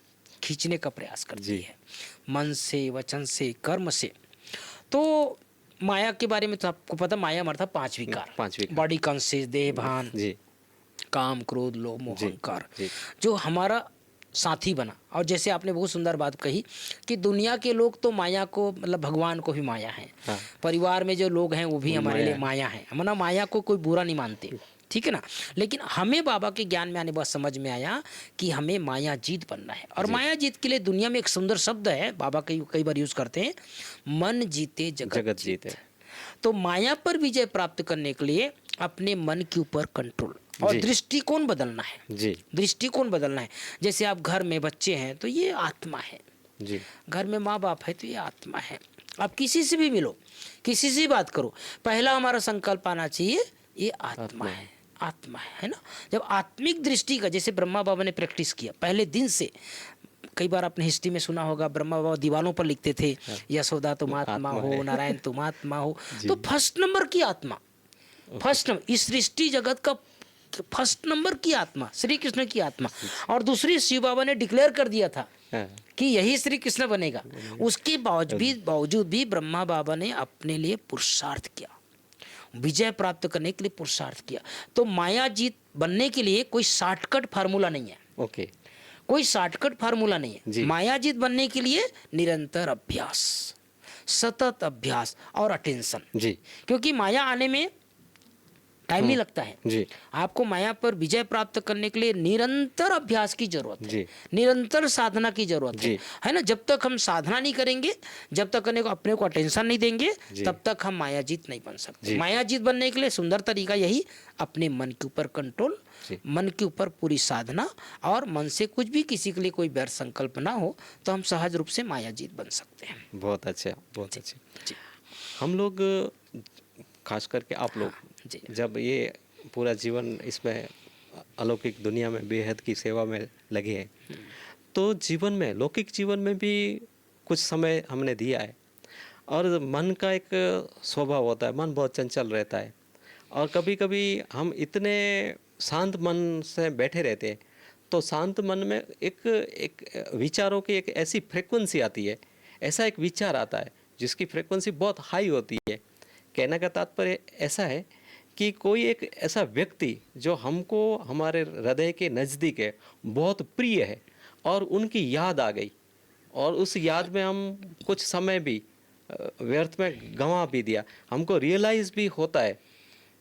खींचने का प्रयास करती जी। है, मन से, वचन से, कर्म से। तो माया के बारे में तो आपको पता, माया हमारा था 5 विकार। 5 विकार। बॉडी कॉन्शियस, देह भान, जी। काम, क्रोध, लोभ, मोह, जी। अहंकार, जी। जो हमारा साथी बना। और जैसे आपने बहुत सुंदर बात कही कि दुनिया के लोग तो माया को, मतलब भगवान को भी माया है। हाँ। परिवार में जो लोग हैं वो भी वो हमारे माया लिए है। माया है, मतलब माया को कोई बुरा नहीं मानते, ठीक है ना। लेकिन हमें बाबा के ज्ञान में आने बाद समझ में आया कि हमें माया जीत बनना है। और जी। माया जीत के लिए दुनिया में एक सुंदर शब्द है, बाबा कई बार यूज करते हैं, मन जीते जगत जीत। तो माया पर विजय प्राप्त करने के लिए अपने मन के ऊपर कंट्रोल और जी। दृष्टिकोण बदलना है। जी। दृष्टिकोण बदलना है। जैसे आप घर में बच्चे हैं तो ये आत्मा है, जी। घर में माँ बाप है तो ये आत्मा है। आप किसी से भी मिलो, किसी से भी बात करो, पहला हमारा संकल्प आना चाहिए ये आत्मा है, आत्मा है ना। जब आत्मिक दृष्टि का, जैसे ब्रह्मा बाबा ने प्रैक्टिस किया पहले दिन से, कई बार आपने हिस्ट्री में सुना होगा, ब्रह्मा बाबा दीवालों पर लिखते थे, यशोदा तुम आत्मा आत्मा हो, है। नारायण तुम आत्मा हो। जी। तो फर्स्ट नंबर की आत्मा, फर्स्ट नंबर इस सृष्टि जगत का फर्स्ट नंबर की आत्मा श्री कृष्ण की आत्मा। और दूसरी शिव बाबा ने डिक्लेयर कर दिया था हाँ। कि यही श्री कृष्ण बनेगा। उसके बावजूद भी ब्रह्मा बाबा ने अपने लिए पुरुषार्थ किया, विजय प्राप्त करने के लिए पुरुषार्थ किया। तो माया जीत बनने के लिए कोई शॉर्टकट फार्मूला नहीं है, ओके। कोई शॉर्टकट फार्मूला नहीं जी। है। माया जीत बनने के लिए निरंतर अभ्यास, सतत अभ्यास और अटेंशन। जी। क्योंकि माया आने में टाइम नहीं लगता है। जी। आपको माया पर विजय प्राप्त करने के लिए निरंतर अभ्यास की जरूरत है, जी। निरंतर साधना की जरूरत जी। है ना। जब तक हम साधना नहीं करेंगे, जब तक अपने को अटेंशन नहीं देंगे, जी। तब तक हम माया जीत नहीं बन सकते। जी। माया जीत बनने के लिए सुंदर तरीका यही, अपने मन के ऊपर कंट्रोल, जी। मन के ऊपर पूरी साधना, और मन से कुछ भी किसी के लिए कोई व्यर्थ संकल्प ना हो, तो हम सहज रूप से माया जीत बन सकते हैं। बहुत अच्छा, बहुत जी। अच्छा। जी। हम लोग, खास करके आप लोग, जी। जब ये पूरा जीवन इसमें अलौकिक दुनिया में बेहद की सेवा में लगे हैं, तो जीवन में, लौकिक जीवन में भी कुछ समय हमने दिया है। और मन का एक स्वभाव होता है, मन बहुत चंचल रहता है। और कभी कभी हम इतने शांत मन से बैठे रहते हैं, तो शांत मन में एक विचारों की एक ऐसी फ्रिक्वेंसी आती है, ऐसा एक विचार आता है जिसकी फ्रिक्वेंसी बहुत हाई होती है। कहने का तात्पर्य ऐसा है कि कोई एक ऐसा व्यक्ति जो हमको हमारे हृदय के नज़दीक है, बहुत प्रिय है, और उनकी याद आ गई, और उस याद में हम कुछ समय भी व्यर्थ में गंवा भी दिया, हमको रियलाइज़ भी होता है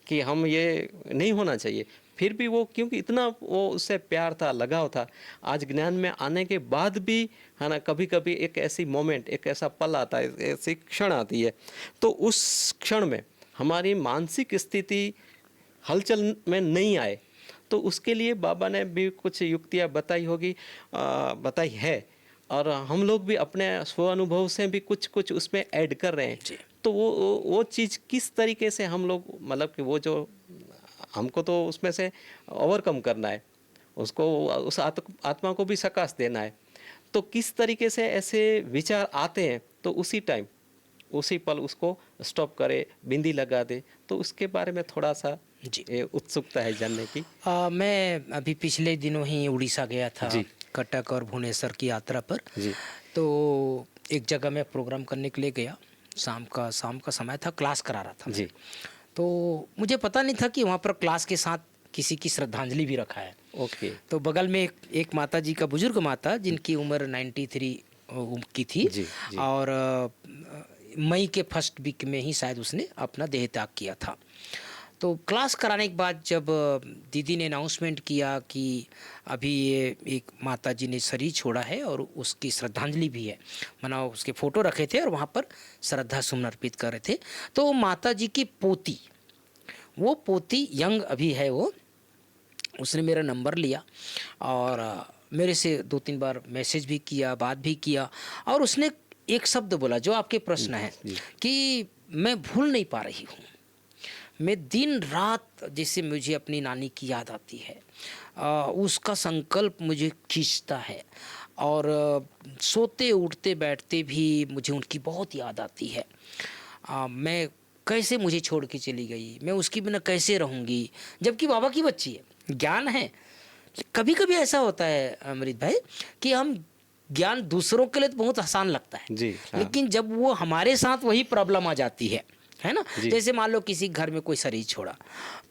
कि हम ये नहीं होना चाहिए, फिर भी वो, क्योंकि इतना वो उससे प्यार था, लगाव था, आज ज्ञान में आने के बाद भी, है ना, कभी कभी एक ऐसी मोमेंट, एक ऐसा पल आता है, ऐसी क्षण आती है, तो उस क्षण में हमारी मानसिक स्थिति हलचल में नहीं आए, तो उसके लिए बाबा ने भी कुछ युक्तियाँ बताई होगी, बताई है, और हम लोग भी अपने स्व अनुभव से भी कुछ कुछ उसमें ऐड कर रहे हैं। तो वो चीज़ किस तरीके से हम लोग, मतलब कि वो जो हमको तो उसमें से ओवरकम करना है, उसको, उस आत्मा को भी सकाश देना है, तो किस तरीके से ऐसे विचार आते हैं, तो उसी टाइम, उसी पल उसको स्टॉप करे, बिंदी लगा दे, तो उसके बारे में थोड़ा सा जी। उत्सुकता है जानने की। मैं अभी पिछले दिनों ही उड़ीसा गया था, जी। कटक और भुवनेश्वर की यात्रा पर। जी। तो एक जगह मैं प्रोग्राम करने के लिए गया, शाम का समय था, क्लास करा रहा था। जी। तो मुझे पता नहीं था कि वहाँ पर क्लास के साथ किसी की श्रद्धांजलि भी रखा है। ओके। तो बगल में एक माता जी का, बुजुर्ग माता, जिनकी उम्र 93 की थी। जी। जी। और मई के फर्स्ट वीक में ही शायद उसने अपना देह त्याग किया था। तो क्लास कराने के बाद जब दीदी ने अनाउंसमेंट किया कि अभी ये एक माता जी ने शरीर छोड़ा है और उसकी श्रद्धांजलि भी है, माना उसके फ़ोटो रखे थे और वहाँ पर श्रद्धा सुमन अर्पित कर रहे थे, तो माता जी की पोती वो पोती यंग अभी है वो, उसने मेरा नंबर लिया और मेरे से 2-3 बार मैसेज भी किया, बात भी किया, और उसने एक शब्द बोला जो आपके प्रश्न है जी। कि मैं भूल नहीं पा रही हूँ। मैं दिन रात जैसे मुझे अपनी नानी की याद आती है, उसका संकल्प मुझे खींचता है, और सोते उठते बैठते भी मुझे उनकी बहुत याद आती है। मैं कैसे मुझे छोड़ के चली गई, मैं उसके बिना कैसे रहूँगी, जबकि बाबा की बच्ची है, ज्ञान है। कभी कभी ऐसा होता है अमृत भाई कि हम ज्ञान दूसरों के लिए तो बहुत आसान लगता है, जी, हाँ। लेकिन जब वो हमारे साथ वही प्रॉब्लम आ जाती है ना। जी। जैसे मान लो किसी घर में कोई शरीर छोड़ा,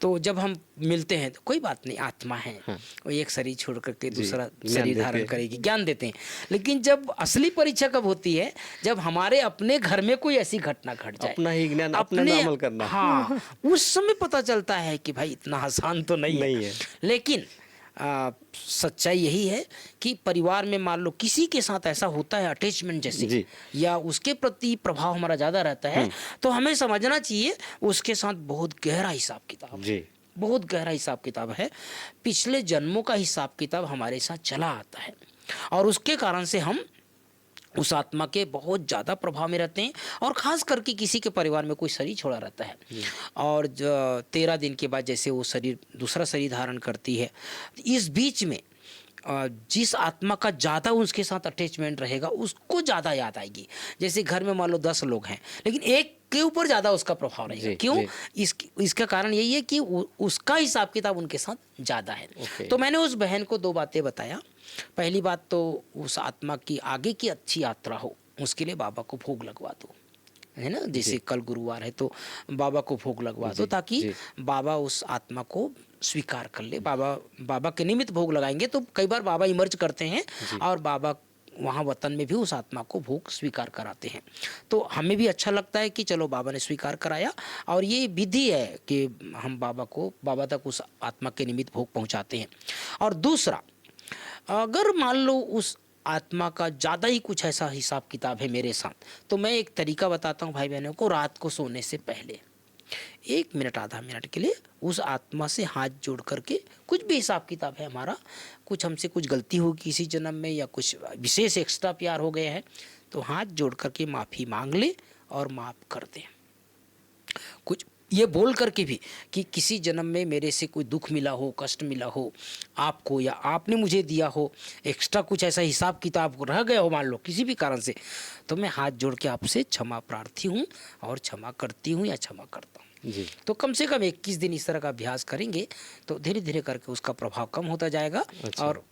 तो जब हम मिलते हैं तो कोई बात नहीं, आत्मा है, हाँ। वो एक शरीर छोड़ करके जी, दूसरा ज्ञान शरीर देते धारण हैं। करेगी, ज्ञान देते हैं। लेकिन जब असली परीक्षा कब होती है, जब हमारे अपने घर में कोई ऐसी घटना घट जाए, अपना ही ज्ञान अपने में अमल करना। हाँ, उस समय पता चलता है कि भाई इतना आसान तो नहीं नहीं है। है। लेकिन सच्चाई यही है कि परिवार में मान लो किसी के साथ ऐसा होता है अटैचमेंट जैसे, जी। या उसके प्रति प्रभाव हमारा ज़्यादा रहता है, तो हमें समझना चाहिए उसके साथ बहुत गहरा हिसाब किताब है, जी। बहुत गहरा हिसाब किताब है। पिछले जन्मों का हिसाब किताब हमारे साथ चला आता है, और उसके कारण से हम उस आत्मा के बहुत ज़्यादा प्रभाव में रहते हैं। और ख़ास करके किसी के परिवार में कोई शरीर छोड़ा रहता है, और 13 दिन के बाद जैसे वो शरीर दूसरा शरीर धारण करती है, इस बीच में जिस आत्मा का ज़्यादा उसके साथ अटैचमेंट रहेगा उसको ज़्यादा याद आएगी। जैसे घर में मान लो 10 लोग हैं, लेकिन एक के ऊपर ज़्यादा उसका प्रभाव रहेगा। जी, क्यों? जी। इसका कारण यही है कि उसका हिसाब किताब उनके साथ ज़्यादा है। ओके। तो मैंने उस बहन को 2 बातें बताया। पहली बात तो उस आत्मा की आगे की अच्छी यात्रा हो, उसके लिए बाबा को भोग लगवा दो, है ना। जैसे जी। कल गुरुवार है तो बाबा को भोग लगवा दो, जी, ताकि जी। बाबा उस आत्मा को स्वीकार कर ले। बाबा के निमित्त भोग लगाएंगे तो कई बार बाबा इमर्ज करते हैं, जी। और बाबा वहाँ वतन में भी उस आत्मा को भोग स्वीकार कराते हैं। तो हमें भी अच्छा लगता है कि चलो बाबा ने स्वीकार कराया, और ये विधि है कि हम बाबा तक उस आत्मा के निमित्त भोग पहुँचाते हैं। और दूसरा, अगर मान लो उस आत्मा का ज़्यादा ही कुछ ऐसा हिसाब किताब है मेरे साथ, तो मैं एक तरीका बताता हूँ भाई बहनों को। रात को सोने से पहले 1 मिनट आधा मिनट के लिए उस आत्मा से हाथ जोड़ करके, कुछ भी हिसाब किताब है हमारा, कुछ हमसे कुछ गलती होगी किसी जन्म में, या कुछ विशेष एक्स्ट्रा प्यार हो गया है, तो हाथ जोड़ करके माफ़ी मांग ले और माफ़ कर दे। कुछ ये बोल करके भी कि किसी जन्म में मेरे से कोई दुख मिला हो, कष्ट मिला हो आपको, या आपने मुझे दिया हो, एक्स्ट्रा कुछ ऐसा हिसाब किताब रह गया हो मान लो किसी भी कारण से, तो मैं हाथ जोड़ के आपसे क्षमा प्रार्थी हूँ और क्षमा करती हूँ या क्षमा करता हूँ। जी। तो कम से कम 21 दिन इस तरह का अभ्यास करेंगे तो धीरे धीरे करके उसका प्रभाव कम होता जाएगा। अच्छा। और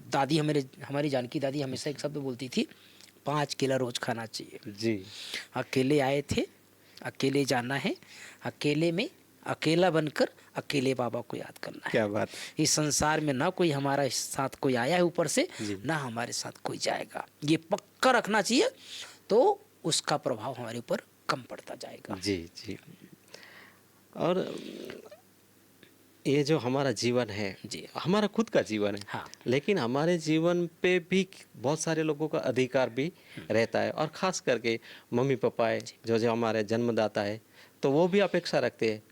दादी हमारी जानकी दादी हमेशा एक शब्द बोलती थी, 5 केला रोज खाना चाहिए। जी। अकेले आए थे, अकेले जाना है, अकेले में अकेला बनकर अकेले बाबा को याद करना है। क्या बात। इस संसार में ना कोई हमारा साथ कोई आया है ऊपर से, जी। ना हमारे साथ कोई जाएगा, ये पक्का रखना चाहिए, तो उसका प्रभाव हमारे ऊपर कम पड़ता जाएगा। जी। जी। और ये जो हमारा जीवन है, जी हमारा खुद का जीवन है, हाँ। लेकिन हमारे जीवन पे भी बहुत सारे लोगों का अधिकार भी रहता है, और ख़ास करके मम्मी पापा है जो जो हमारे जन्मदाता है, तो वो भी अपेक्षा रखते हैं।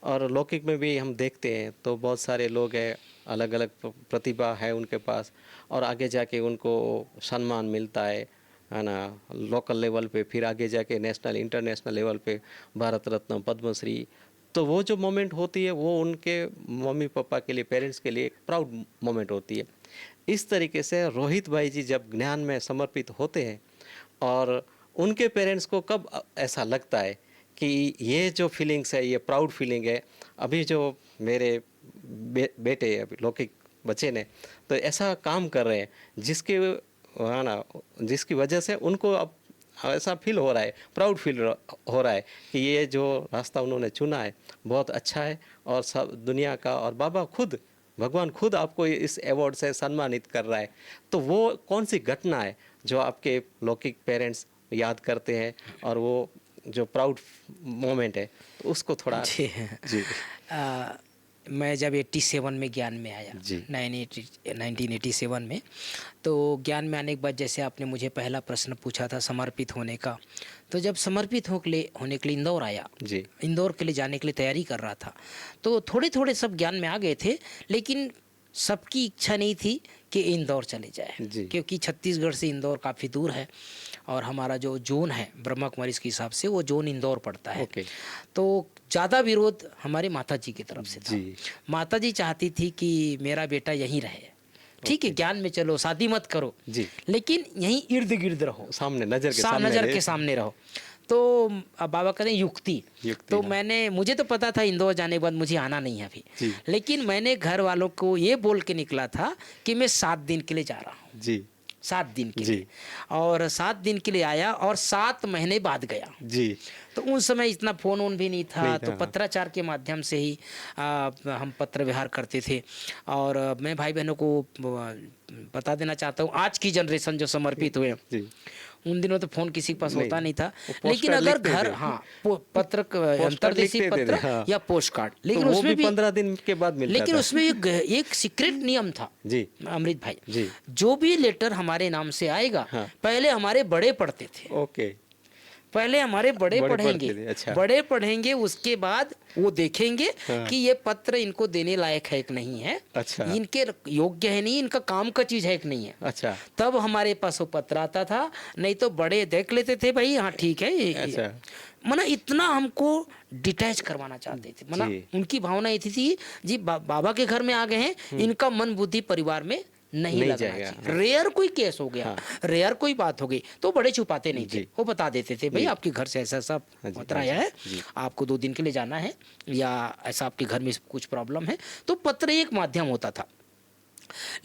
और लौकिक में भी हम देखते हैं तो बहुत सारे लोग हैं, अलग अलग प्रतिभा है उनके पास, और आगे जाके उनको सम्मान मिलता है ना, लोकल लेवल पे, फिर आगे जाके नेशनल इंटरनेशनल लेवल पे भारत रत्न, पद्मश्री। तो वो जो मोमेंट होती है वो उनके मम्मी पापा के लिए, पेरेंट्स के लिए एक प्राउड मोमेंट होती है। इस तरीके से रोहित भाई जी जब ज्ञान में समर्पित होते हैं, और उनके पेरेंट्स को कब ऐसा लगता है कि ये जो फीलिंग्स है, ये प्राउड फीलिंग है, अभी जो मेरे बेटे अभी लौकिक बच्चे ने तो ऐसा काम कर रहे हैं जिसके है ना, जिसकी वजह से उनको अब ऐसा फील हो रहा है, प्राउड फील हो रहा है कि ये जो रास्ता उन्होंने चुना है बहुत अच्छा है, और सब दुनिया का, और बाबा खुद, भगवान खुद आपको इस अवार्ड से सम्मानित कर रहा है। तो वो कौन सी घटना है जो आपके लौकिक पेरेंट्स याद करते हैं, और वो जो प्राउड मोमेंट है, तो उसको थोड़ा। जी जी। मैं जब 87 में ज्ञान में आया, जी। 1987 में, तो ज्ञान में आने के बाद जैसे आपने मुझे पहला प्रश्न पूछा था समर्पित होने का, तो जब समर्पित होने के लिए इंदौर आया, जी। इंदौर के लिए जाने के लिए तैयारी कर रहा था, तो थोड़े थोड़े सब ज्ञान में आ गए थे, लेकिन सबकी इच्छा नहीं थी कि इंदौर चले जाए, जी। क्योंकि छत्तीसगढ़ से इंदौर काफ़ी दूर है और हमारा जो जोन है ब्रह्मा कुमारी के हिसाब से वो जोन इंदौर पड़ता है। ओके। तो ज़्यादा विरोध हमारे माता जी की तरफ से था। जी। माता जी चाहती थी कि मेरा बेटा यहीं रहे, ठीक है, ज्ञान में चलो, शादी मत करो, जी। लेकिन यहीं इर्द गिर्द रहो, सामने नजर के सामने नज़र रहे। के सामने रहो। तो अब बाबा कहते हैं युक्ति। तो हाँ। मुझे तो पता था इंदौर जाने के बाद मुझे आना नहीं है अभी, जी। लेकिन मैंने घर वालों को ये बोल के निकला था कि मैं 7 दिन के लिए जा रहा हूँ, जी। 7 दिन के जी। लिए, और 7 दिन के लिए आया और 7 महीने बाद गया। जी। तो उन समय इतना फ़ोन वोन भी नहीं था, नहीं तो था। पत्राचार के माध्यम से ही हम पत्र व्यवहार करते थे। और मैं भाई बहनों को बता देना चाहता हूँ, आज की जनरेशन जो समर्पित हुए, जी। उन दिनों तो फ़ोन किसी के पास नहीं, होता नहीं था, वो पोस्ट लेकिन कार्ड अगर लिखते घर, थे। हाँ, पत्र, कार्ड अंतर्देशीय लिखते थे, पत्र हाँ। या पोस्ट कार्ड, तो लेकिन वो उसमें भी भी 15 दिन के बाद मिलता लेकिन था। उसमें एक सीक्रेट नियम था जी। अमृत भाई, जी। जो भी लेटर हमारे नाम से आएगा, हाँ। पहले हमारे बड़े पढ़ते थे, ओके। पहले हमारे बड़े बड़े पढ़ेंगे, पढ़ते थे, अच्छा। बड़े पढ़ेंगे, उसके बाद वो देखेंगे हाँ। कि ये पत्र इनको देने लायक है कि नहीं है, अच्छा। इनके योग्य है नहीं, इनका काम का चीज़ है कि नहीं है, अच्छा। तब हमारे पास वो पत्र आता था। नहीं तो बड़े देख लेते थे, भाई हाँ ठीक है, अच्छा। मना इतना हमको डिटैच करवाना चाहते थे, मना जी। उनकी भावना ये थी जी बाबा के घर में आ गए हैं, इनका मन बुद्धि परिवार में नहीं लगना जाएगा, चाहिए। हाँ। रेयर कोई केस हो गया, हाँ। रेयर कोई बात हो गई, तो बड़े छुपाते नहीं थे, जी। वो बता देते थे, भाई जी। आपके घर से ऐसा ऐसा हाँ जी, पत्र हाँ आया जी, है, जी। आपको 2 दिन के लिए जाना है, या ऐसा आपके घर में कुछ प्रॉब्लम है, तो पत्र एक माध्यम होता था।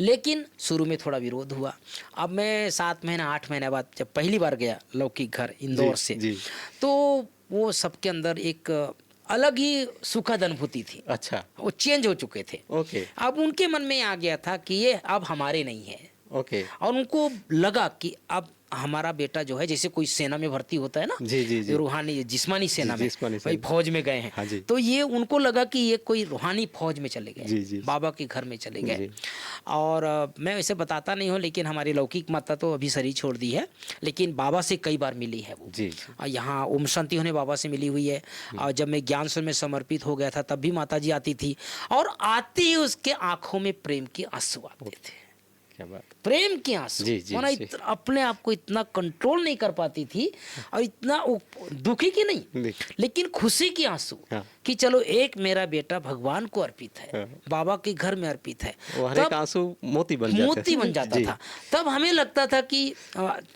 लेकिन शुरू में थोड़ा विरोध हुआ। अब मैं 7 महीना 8 महीने बाद जब पहली बार गया लौकिक घर इंदौर से, जी। तो वो सबके अंदर एक अलग ही सुखद अनुभूति थी। अच्छा। वो चेंज हो चुके थे। ओके। अब उनके मन में आ गया था कि ये अब हमारे नहीं है, ओके। और उनको लगा कि अब हमारा बेटा जो है, जैसे कोई सेना में भर्ती होता है ना, जी, जी, जी। रूहानी जिस्मानी सेना में, जिस्मानी भाई सेना। फौज में गए हैं, हाँ जी। तो ये उनको लगा कि ये कोई रूहानी फौज में चले गए, जी, जी। बाबा के घर में चले गए। जी। और मैं वैसे बताता नहीं हूँ, लेकिन हमारी लौकिक माता तो अभी शरीर छोड़ दी है, लेकिन बाबा से कई बार मिली है वो। जी, जी। और यहाँ ओम शांति होने बाबा से मिली हुई है। और जब मैं ज्ञान स्वयं में समर्पित हो गया था, तब भी माता जी आती थी, और आते ही उसके आंखों में प्रेम के आंसू आते थे, क्या बात। प्रेम के आंसू। जी, जी, माना जी। अपने आप को इतना कंट्रोल नहीं कर पाती थी, और इतना दुखी की नहीं, नहीं। लेकिन खुशी के आंसू, हाँ। कि चलो एक मेरा बेटा भगवान को अर्पित है, हाँ। बाबा के घर में अर्पित है। वो हर एक आंसू मोती बन जाता मोती बन जाता जी। था। तब हमें लगता था कि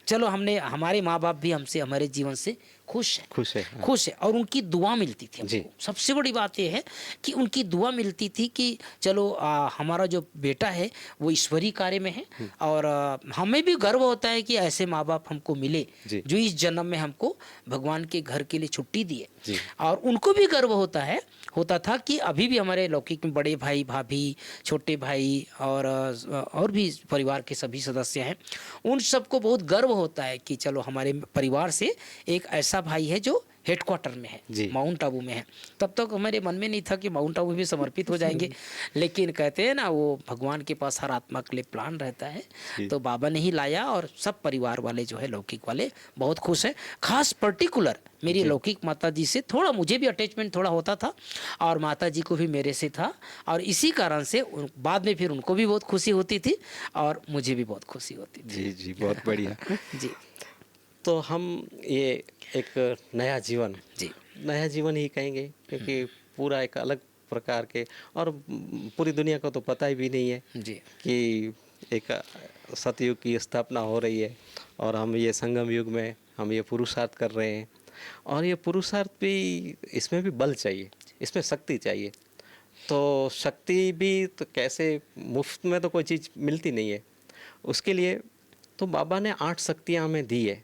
चलो हमारे माँ बाप भी हमसे, हमारे जीवन से खुश है, खुश है, हाँ। खुश है, और उनकी दुआ मिलती थी जी। हमको। सबसे बड़ी बात यह है कि उनकी दुआ मिलती थी कि चलो हमारा जो बेटा है वो ईश्वरीय कार्य में है, और हमें भी गर्व होता है कि ऐसे माँ बाप हमको मिले जी। जो इस जन्म में हमको भगवान के घर के लिए छुट्टी दिए। जी। और उनको भी गर्व होता था कि अभी भी हमारे लौकिक में बड़े भाई भाभी, छोटे भाई, और भी परिवार के सभी सदस्य हैं, उन सबको बहुत गर्व होता है कि चलो हमारे परिवार से एक ऐसा भाई है जो हेडक्वार्टर में है, जी। माउंट आबू में है। तब तक हमारे मन में नहीं था कि माउंट आबू भी समर्पित हो जाएंगे, लेकिन कहते हैं ना, वो भगवान के पास हर आत्मा के लिए प्लान रहता है, तो बाबा ने ही लाया, और सब परिवार वाले जो है लौकिक वाले बहुत खुश हैं। खास पर्टिकुलर मेरी लौकिक माता जी से थोड़ा मुझे भी अटैचमेंट थोड़ा होता था, और माता जी को भी मेरे से था, और इसी कारण से बाद में फिर उनको भी बहुत खुशी होती थी, और मुझे भी बहुत खुशी होती थी। जी, जी, बहुत बढ़िया। जी। तो हम ये एक नया जीवन ही कहेंगे, क्योंकि पूरा एक अलग प्रकार के, और पूरी दुनिया को तो पता ही भी नहीं है जी। कि एक सतयुग की स्थापना हो रही है, और हम ये संगम युग में हम ये पुरुषार्थ कर रहे हैं, और ये पुरुषार्थ भी, इसमें भी बल चाहिए, इसमें शक्ति चाहिए। तो शक्ति भी तो कैसे, मुफ्त में तो कोई चीज़ मिलती नहीं है। उसके लिए तो बाबा ने 8 शक्तियाँ हमें दी है,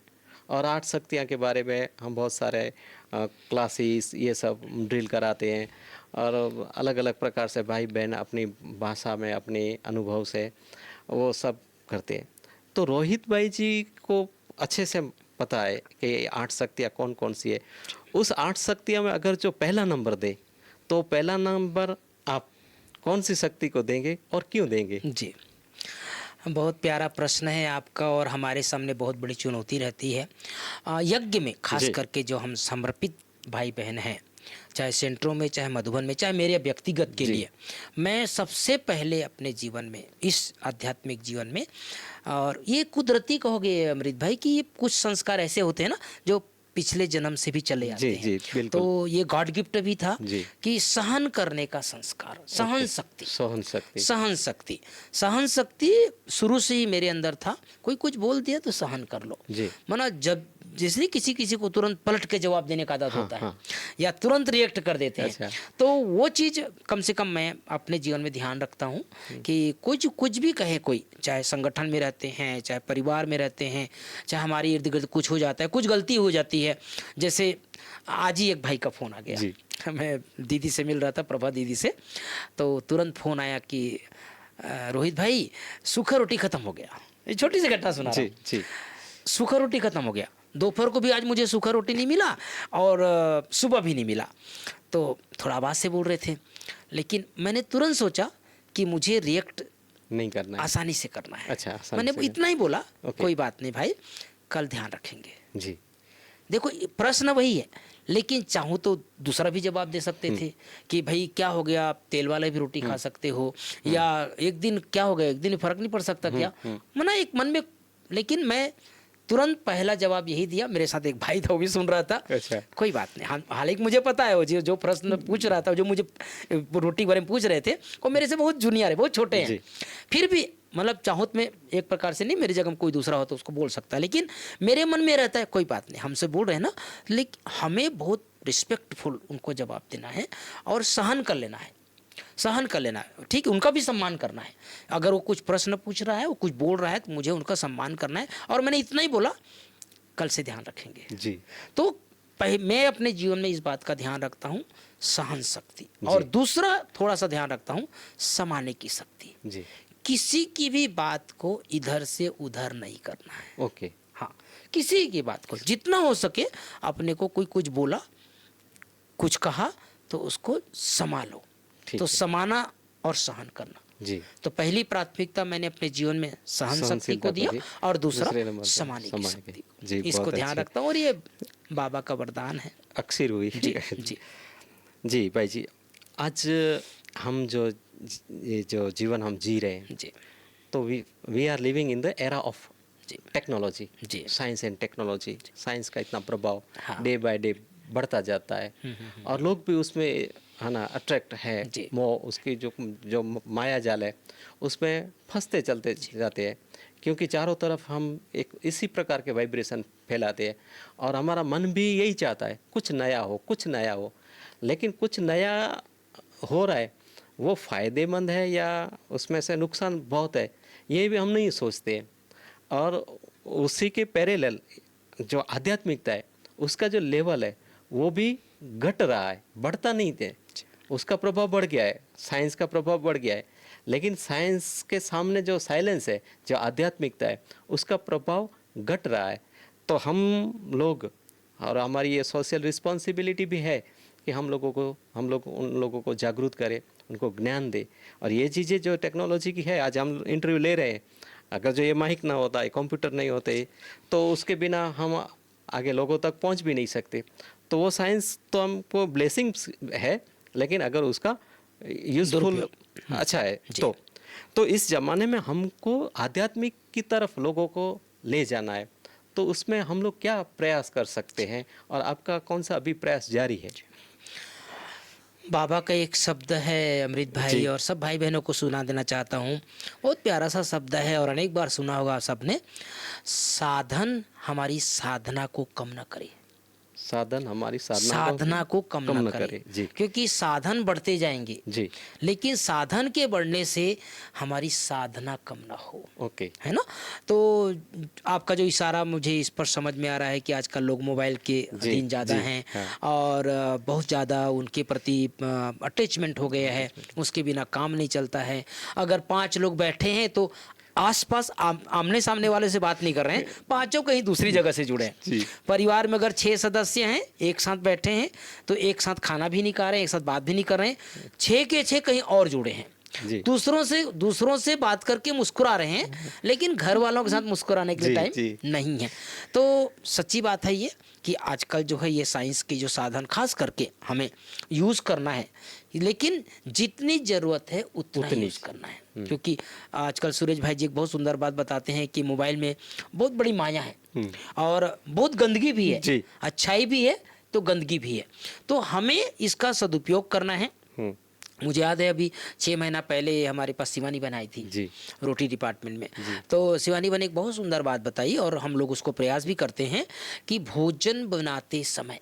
और 8 शक्तियाँ के बारे में हम बहुत सारे क्लासेस ये सब ड्रिल कराते हैं, और अलग अलग प्रकार से भाई बहन अपनी भाषा में अपने अनुभव से वो सब करते हैं। तो रोहित भाई जी को अच्छे से पता है कि ये 8 शक्तियाँ कौन कौन सी है। उस 8 शक्तियाँ में अगर जो पहला नंबर दे, तो पहला नंबर आप कौन सी शक्ति को देंगे और क्यों देंगे? जी, बहुत प्यारा प्रश्न है आपका और हमारे सामने बहुत बड़ी चुनौती रहती है। यज्ञ में खास जी। करके जो हम समर्पित भाई बहन हैं, चाहे सेंटरों में, चाहे मधुबन में, चाहे मेरे व्यक्तिगत के जी। लिए, मैं सबसे पहले अपने जीवन में, इस आध्यात्मिक जीवन में, और ये कुदरती कहोगे अमृत भाई कि ये कुछ संस्कार ऐसे होते हैं ना जो पिछले जन्म से भी चले आते जी, हैं। जी, बिल्कुल। तो ये गॉड गिफ्ट भी था जी। कि सहन करने का संस्कार, सहन शक्ति, सहन शक्ति। सहन शक्ति, सहन शक्ति शुरू से ही मेरे अंदर था। कोई कुछ बोल दिया तो सहन कर लो। जी। माना जब जैसे किसी किसी को तुरंत पलट के जवाब देने का आदत हाँ, होता है, हाँ। या तुरंत रिएक्ट कर देते हैं। अच्छा। तो वो चीज़ कम से कम मैं अपने जीवन में ध्यान रखता हूँ कि कुछ भी कहे कोई, चाहे संगठन में रहते हैं, चाहे परिवार में रहते हैं, चाहे हमारे इर्द गिर्द कुछ हो जाता है, कुछ गलती हो जाती है। जैसे आज ही एक भाई का फ़ोन आ गया। जी। मैं दीदी से मिल रहा था, प्रभा दीदी से, तो तुरंत फ़ोन आया कि रोहित भाई सूखा रोटी ख़त्म हो गया। ये छोटी सी घटना सुना रहा जी, हूँ। जी। सूखा रोटी ख़त्म हो गया। दोपहर को भी आज मुझे सूखा रोटी नहीं मिला और सुबह भी नहीं मिला। तो थोड़ा आवाज़ से बोल रहे थे, लेकिन मैंने तुरंत सोचा कि मुझे रिएक्ट नहीं करना है। आसानी से करना है। अच्छा, आसानी मैंने से इतना ही बोला, ओके। कोई बात नहीं भाई, कल ध्यान रखेंगे। जी। देखो प्रश्न वही है, लेकिन चाहूँ तो दूसरा भी जवाब दे सकते थे कि भाई क्या हो गया, आप तेल वाले भी रोटी खा सकते हो, या एक दिन क्या हो गया, एक दिन फर्क नहीं पड़ सकता क्या, मना एक मन में। लेकिन मैं तुरंत पहला जवाब यही दिया। मेरे साथ एक भाई था, वो भी सुन रहा था। अच्छा। कोई बात नहीं, हालांकि मुझे पता है वो जो प्रश्न पूछ रहा था, जो मुझे रोटी के बारे में पूछ रहे थे, वो मेरे से बहुत जूनियर है, बहुत छोटे हैं। जी। फिर भी मतलब चाहूँ में एक प्रकार से नहीं, मेरी जगह में कोई दूसरा हो तो उसको बोल सकता है, लेकिन मेरे मन में रहता है कोई बात नहीं, हमसे बोल रहे हैं ना, लेकिन हमें बहुत रिस्पेक्टफुल उनको जवाब देना है और सहन कर लेना है, सहन कर लेना है। ठीक है, उनका भी सम्मान करना है। अगर वो कुछ प्रश्न पूछ रहा है, वो कुछ बोल रहा है, तो मुझे उनका सम्मान करना है। और मैंने इतना ही बोला, कल से ध्यान रखेंगे। जी। तो मैं अपने जीवन में इस बात का ध्यान रखता हूँ, सहन शक्ति, और दूसरा थोड़ा सा ध्यान रखता हूँ, समाने की शक्ति। जी। किसी की भी बात को इधर से उधर नहीं करना है। ओके। हाँ, किसी की बात को जितना हो सके, अपने को कोई कुछ बोला, कुछ कहा, तो उसको संभालो। ठीक तो है। समाना और सहन करना। जी। तो पहली प्राथमिकता मैंने अपने जीवन में सहन शक्ति सहनशीलता को दिया, दी, और दूसरे दूसरा नंबर पर समाने की समाने शक्ति की। को। जी, इसको बहुत ध्यान अच्छे। रखता हूँ, और ये बाबा का वरदान है। अक्सर हुई। जी जी जी भाई जी, आज हम ये जो जीवन हम जी रहे हैं, जी तो we are living in the era of जी टेक्नोलॉजी, जी। Science and technology. साइंस का इतना प्रभाव हाँ। डे बाय डे बढ़ता जाता है, और लोग भी उसमें है ना अट्रैक्ट है, जी। मोह, उसकी जो माया जाल है उसमें फंसते चलते जाते हैं, क्योंकि चारों तरफ हम एक इसी प्रकार के वाइब्रेशन फैलाते हैं, और हमारा मन भी यही चाहता है कुछ नया हो, कुछ नया हो। लेकिन कुछ नया हो रहा है, वो फ़ायदेमंद है या उसमें से नुकसान बहुत है, ये भी हम नहीं सोचते हैं। और उसी के पैरेलल जो आध्यात्मिकता है, उसका जो लेवल है वो भी घट रहा है, बढ़ता नहीं थे। उसका प्रभाव बढ़ गया है, साइंस का प्रभाव बढ़ गया है, लेकिन साइंस के सामने जो साइलेंस है, जो आध्यात्मिकता है, उसका प्रभाव घट रहा है। तो हम लोग, और हमारी ये सोशल रिस्पॉन्सिबिलिटी भी है कि हम लोग उन लोगों को जागरूक करें, उनको ज्ञान दे। और ये चीज़ें जो टेक्नोलॉजी की है, आज हम इंटरव्यू ले रहे हैं, अगर जो ये माइक ना होता है, कंप्यूटर नहीं होते, तो उसके बिना हम आगे लोगों तक पहुंच भी नहीं सकते। तो वो साइंस तो हमको ब्लेसिंग्स है, लेकिन अगर उसका यूजफुल अच्छा है तो इस ज़माने में हमको आध्यात्मिक की तरफ लोगों को ले जाना है। तो उसमें हम लोग क्या प्रयास कर सकते हैं, और आपका कौन सा अभी प्रयास जारी है? बाबा का एक शब्द है अमृत भाई, और सब भाई बहनों को सुना देना चाहता हूँ। बहुत प्यारा सा शब्द है और अनेक बार सुना होगा सबने। साधन हमारी साधना को कम न करे। साधन हमारी साधना को कम न करे। जी। क्योंकि साधन बढ़ते जाएंगे जी। लेकिन साधन के बढ़ने से हमारी साधना कम ना हो। ओके। है ना? तो आपका जो इशारा मुझे इस पर समझ में आ रहा है कि आजकल लोग मोबाइल के अधीन ज़्यादा हैं, हाँ। और बहुत ज़्यादा उनके प्रति अटैचमेंट हो गया है, उसके बिना काम नहीं चलता है। अगर 5 लोग बैठे हैं तो आसपास आमने सामने वाले से बात नहीं कर रहे हैं, पांचों कहीं दूसरी जगह से जुड़े हैं। परिवार में अगर 6 सदस्य हैं, एक साथ बैठे हैं, तो एक साथ खाना भी नहीं खा रहे हैं, एक साथ बात भी नहीं कर रहे हैं, 6 के 6 कहीं और जुड़े हैं। जी। दूसरों से बात करके मुस्कुरा रहे हैं, लेकिन घर वालों के साथ मुस्कुराने के लिए जी, टाइम जी। नहीं है। तो सच्ची बात है ये कि आजकल जो है ये साइंस के जो साधन खास करके हमें यूज़ करना है, लेकिन जितनी ज़रूरत है उतना ही उतनी यूज़ करना है। क्योंकि आजकल सुरेश भाई जी एक बहुत सुंदर बात बताते हैं कि मोबाइल में बहुत बड़ी माया है और बहुत गंदगी भी है, जी। अच्छाई भी है तो गंदगी भी है। तो हमें इसका सदुपयोग करना है। हम्म, मुझे याद है अभी 6 महीना पहले हमारे पास शिवानी बहन आई थी जी। रोटी डिपार्टमेंट में। तो शिवानी बहन एक बहुत सुंदर बात बताई और हम लोग उसको प्रयास भी करते हैं कि भोजन बनाते समय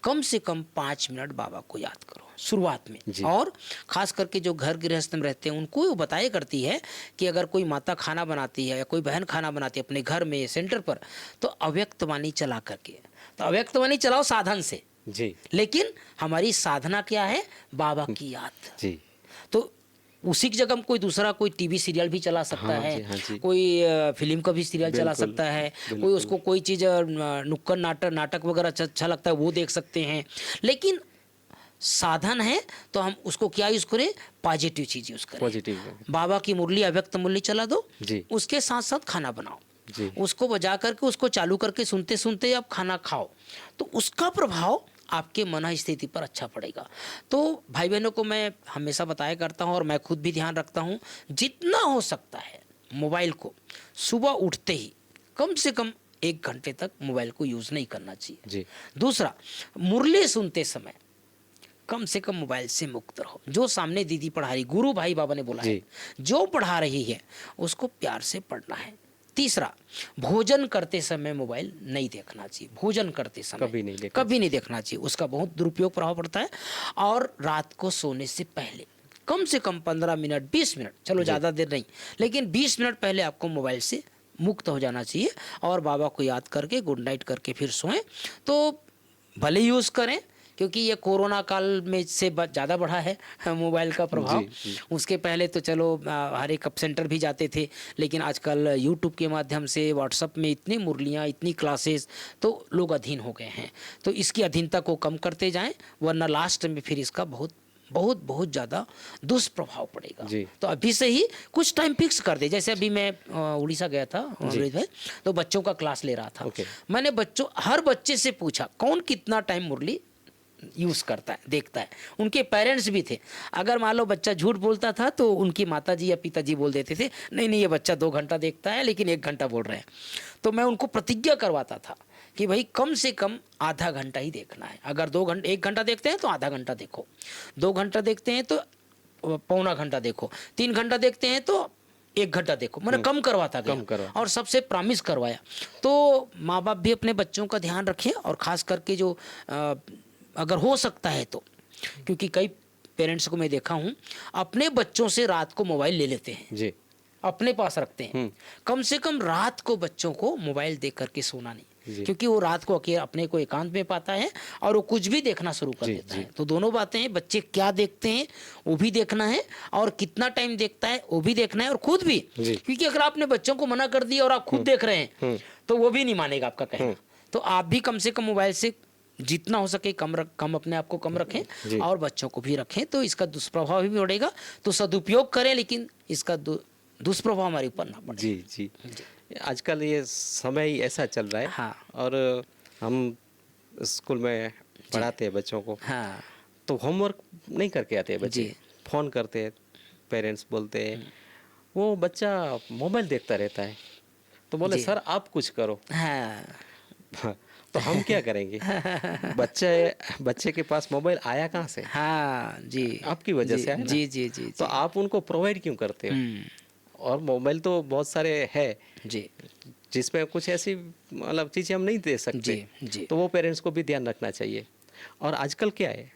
कम से कम 5 मिनट बाबा को याद करो शुरुआत में। जी। और खास करके जो घर गृहस्थ में रहते हैं उनको वो बताया करती है कि अगर कोई माता खाना बनाती है या कोई बहन खाना बनाती है अपने घर में सेंटर पर, तो अव्यक्त वाणी चला करके, तो अव्यक्त वाणी चलाओ साधन से, जी। लेकिन हमारी साधना क्या है? बाबा की याद। जी। तो उसी की जगह कोई दूसरा कोई टीवी सीरियल भी चला सकता हाँ है, जी, हाँ जी। कोई फिल्म का भी सीरियल चला बिल्कुल, सकता है, कोई बिल्कुल। उसको कोई चीज़ नुक्कड़ नाटक वगैरह अच्छा लगता है वो देख सकते हैं। लेकिन साधन है तो हम उसको क्या यूज़ करें? पॉजिटिव चीज़ यूज़ करें। पॉजिटिव। बाबा की मुरली अव्यक्त मुरली चला दो, जी। उसके साथ साथ खाना बनाओ, जी। उसको बजा करके उसको चालू करके सुनते सुनते आप खाना खाओ, तो उसका प्रभाव आपके मन स्थिति पर अच्छा पड़ेगा। तो भाई बहनों को मैं हमेशा बताया करता हूँ और मैं खुद भी ध्यान रखता हूँ, जितना हो सकता है मोबाइल को सुबह उठते ही कम से कम 1 घंटे तक मोबाइल को यूज़ नहीं करना चाहिए। जी। दूसरा, मुरली सुनते समय कम से कम मोबाइल से मुक्त रहो। जो सामने दीदी पढ़ा रही, गुरु भाई बाबा ने बोला है, जो पढ़ा रही है उसको प्यार से पढ़ना है। तीसरा, भोजन करते समय मोबाइल नहीं देखना चाहिए। भोजन करते समय कभी नहीं देखना चाहिए, उसका बहुत दुरुपयोग प्रभाव पड़ता है। और रात को सोने से पहले कम से कम 15 मिनट 20 मिनट, चलो ज़्यादा देर नहीं, लेकिन 20 मिनट पहले आपको मोबाइल से मुक्त हो जाना चाहिए और बाबा को याद करके गुड नाइट करके फिर सोएं। तो भले यूज़ करें, क्योंकि ये कोरोना काल में से ज़्यादा बढ़ा है मोबाइल का प्रभाव। जी। उसके पहले तो चलो हर एक सेंटर भी जाते थे, लेकिन आजकल यूट्यूब के माध्यम से व्हाट्सएप में इतनी मुरलियाँ, इतनी क्लासेस, तो लोग अधीन हो गए हैं। तो इसकी अधीनता को कम करते जाएं, वरना लास्ट में फिर इसका बहुत बहुत बहुत ज़्यादा दुष्प्रभाव पड़ेगा। जी। तो अभी से ही कुछ टाइम फिक्स कर दे। जैसे अभी मैं उड़ीसा गया था अमृत भाई, तो बच्चों का क्लास ले रहा था। ओके। मैंने हर बच्चे से पूछा कौन कितना टाइम मुरली यूज़ करता है, देखता है। उनके पेरेंट्स भी थे। अगर मान लो बच्चा झूठ बोलता था तो उनकी माताजी या पिताजी बोल देते थे नहीं ये बच्चा 2 घंटा देखता है लेकिन 1 घंटा बोल रहे हैं। तो मैं उनको प्रतिज्ञा करवाता था कि भाई कम से कम आधा घंटा ही देखना है। अगर 1 घंटा देखते हैं तो आधा घंटा देखो, 2 घंटा देखते हैं तो पौना घंटा देखो, 3 घंटा देखते हैं तो 1 घंटा देखो। मैंने कम करवाता गया और सबसे प्रॉमिस करवाया। तो माँ बाप भी अपने बच्चों का ध्यान रखें और ख़ास करके जो अगर हो सकता है तो, क्योंकि कई पेरेंट्स को मैं देखा हूँ अपने बच्चों से रात को मोबाइल ले लेते हैं जी। अपने पास रखते हैं। कम से कम रात को बच्चों को मोबाइल देख करके सोना नहीं, क्योंकि वो रात को अकेले अपने को एकांत में पाता है और वो कुछ भी देखना शुरू कर देता है। तो दोनों बातें हैं, बच्चे क्या देखते हैं वो भी देखना है और कितना टाइम देखता है वो भी देखना है, और खुद भी, क्योंकि अगर आपने बच्चों को मना कर दिया और आप खुद देख रहे हैं तो वो भी नहीं मानेगा आपका कहना। तो आप भी कम से कम मोबाइल से जितना हो सके कम अपने आप को कम रखें और बच्चों को भी रखें, तो इसका दुष्प्रभाव भी बढ़ेगा। तो सदुपयोग करें लेकिन इसका दुष्प्रभाव हमारे ऊपर ना पड़े। जी, जी जी। आजकल ये समय ही ऐसा चल रहा है। हाँ। और हम स्कूल में पढ़ाते हैं बच्चों को। हाँ। तो होमवर्क नहीं करके आते हैं बच्चे, फ़ोन करते हैं, पेरेंट्स बोलते हैं वो बच्चा मोबाइल देखता रहता है, तो बोले सर आप कुछ करो। हाँ। तो हम क्या करेंगे? बच्चे के पास मोबाइल आया कहाँ से? हाँ जी, आपकी वजह से आया ना। जी। तो आप उनको प्रोवाइड क्यों करते हो? और मोबाइल तो बहुत सारे है जी, जिसमें कुछ ऐसी मतलब चीज़ें हम नहीं दे सकते। जी। तो वो पेरेंट्स को भी ध्यान रखना चाहिए। और आजकल क्या है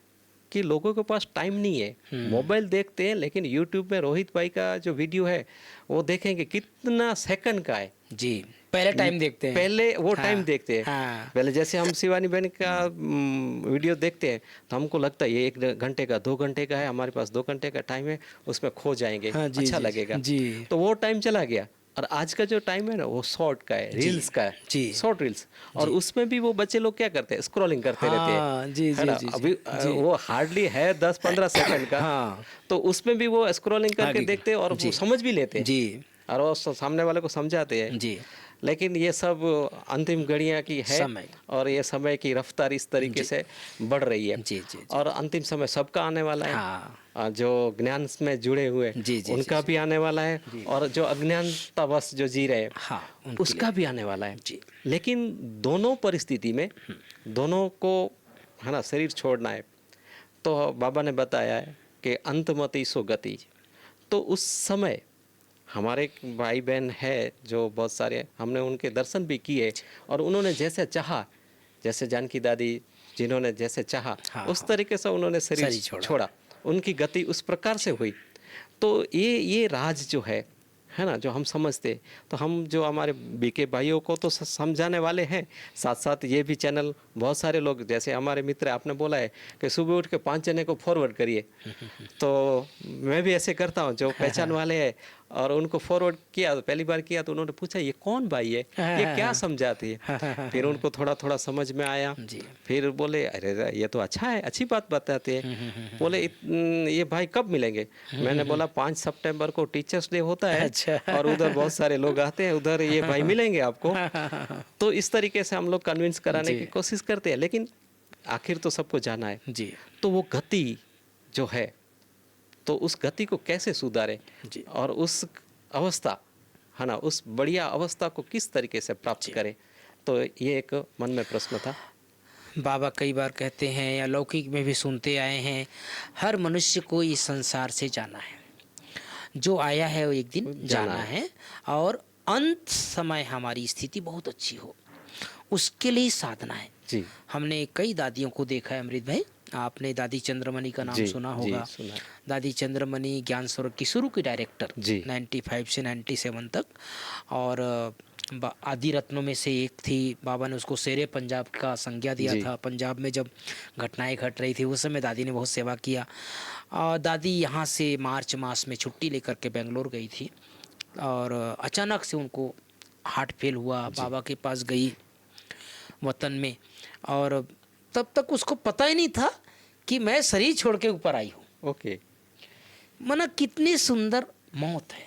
कि लोगों के पास टाइम नहीं है, मोबाइल देखते हैं, लेकिन यूट्यूब में रोहित भाई का जो वीडियो है वो देखेंगे कितना सेकंड का है। जी, पहले टाइम देखते हैं, पहले वो टाइम देखते हैं। हाँ। पहले जैसे हम शिवानी बहन का वीडियो देखते हैं तो हमको लगता है ये 1 घंटे का 2 घंटे का है, हमारे पास 2 घंटे का टाइम है, उसमें खो जाएंगे। हाँ, जी, अच्छा जी, लगेगा जी। तो वो टाइम चला गया। और आज का जो टाइम है ना वो शॉर्ट का है, रील्स का है, जी। Short reels. और उसमें भी वो बच्चे लोग क्या करते हैं, स्क्रॉलिंग करते रहते हाँ, हैं, जी, है जी, ना। जी, जी, अभी जी। वो हार्डली है 10-15 सेकंड का, हाँ, तो उसमें भी वो स्क्रॉलिंग करके आगे देखते हैं और वो जी, समझ भी लेते हैं, जी, और वो सामने वाले को समझाते हैं। जी, लेकिन ये सब अंतिम घड़ियां की है, समय। और ये समय की रफ्तार इस तरीके जी, से बढ़ रही है। जी, जी, जी। और अंतिम समय सबका आने वाला है। हाँ, जो ज्ञान में जुड़े हुए जी, जी, जी, उनका जी। भी आने वाला है, जी। और जो अज्ञानतावश जो जी रहे हैं हाँ, उनके उसका लिए। भी आने वाला है। जी। लेकिन दोनों परिस्थिति में दोनों को, है ना, शरीर छोड़ना है। तो बाबा ने बताया है कि अंतमति सो गति। तो उस समय हमारे भाई बहन है जो बहुत सारे, हमने उनके दर्शन भी किए, और उन्होंने जैसे चाहा, जैसे जानकी दादी जिन्होंने जैसे चाहा हाँ, उस हाँ। तरीके से उन्होंने शरीर शरीर छोड़ा। छोड़ा, उनकी गति उस प्रकार से हुई। तो ये राज जो है ना, जो हम समझते, तो हम जो हमारे बीके भाइयों को तो समझाने वाले हैं, साथ साथ ये भी चैनल बहुत सारे लोग, जैसे हमारे मित्र, आपने बोला है कि सुबह उठ के 5 जने को फॉरवर्ड करिए, तो मैं भी ऐसे करता हूँ, जो पहचान वाले हैं, और उनको फॉरवर्ड किया। पहली बार किया तो उन्होंने पूछा ये कौन भाई है, ये क्या समझाती है। फिर उनको थोड़ा थोड़ा समझ में आया। जी। फिर बोले अरे ये तो अच्छा है, अच्छी बात बताते हैं। बोले ये भाई कब मिलेंगे। मैंने बोला 5 सितंबर को टीचर्स डे होता है, अच्छा। और उधर बहुत सारे लोग आते हैं, उधर ये भाई मिलेंगे आपको। तो इस तरीके से हम लोग कन्विंस कराने जी। की कोशिश करते हैं, लेकिन आखिर तो सबको जाना है। जी, तो वो गति जो है, तो उस गति को कैसे सुधारें, जी। और उस अवस्था, है ना, उस बढ़िया अवस्था को किस तरीके से प्राप्त करें। तो ये एक मन में प्रश्न था। बाबा कई बार कहते हैं, या लौकिक में भी सुनते आए हैं, हर मनुष्य को इस संसार से जाना है। जो आया है वो एक दिन जाना है, और अंत समय हमारी स्थिति बहुत अच्छी हो, उसके लिए साधना है। जी हमने कई दादियों को देखा है अमृत भाई, आपने दादी चंद्रमणि का नाम जी सुना जी होगा। सुना है। दादी चंद्रमणि ज्ञान स्वर्ग की शुरू की डायरेक्टर, जी 95 से 97 तक, और आदि रत्नों में से एक थी। बाबा ने उसको शेरे पंजाब का संज्ञा दिया जी। था। पंजाब में जब घटनाएं घट रही थी उस समय दादी ने बहुत सेवा किया। और दादी यहाँ से मार्च मास में छुट्टी लेकर के बेंगलोर गई थी, और अचानक से उनको हार्ट फेल हुआ। बाबा के पास गई वतन में, और तब तक उसको पता ही नहीं था कि मैं शरीर छोड़ के ऊपर आई हूँ। ओके, मना कितनी सुंदर मौत है,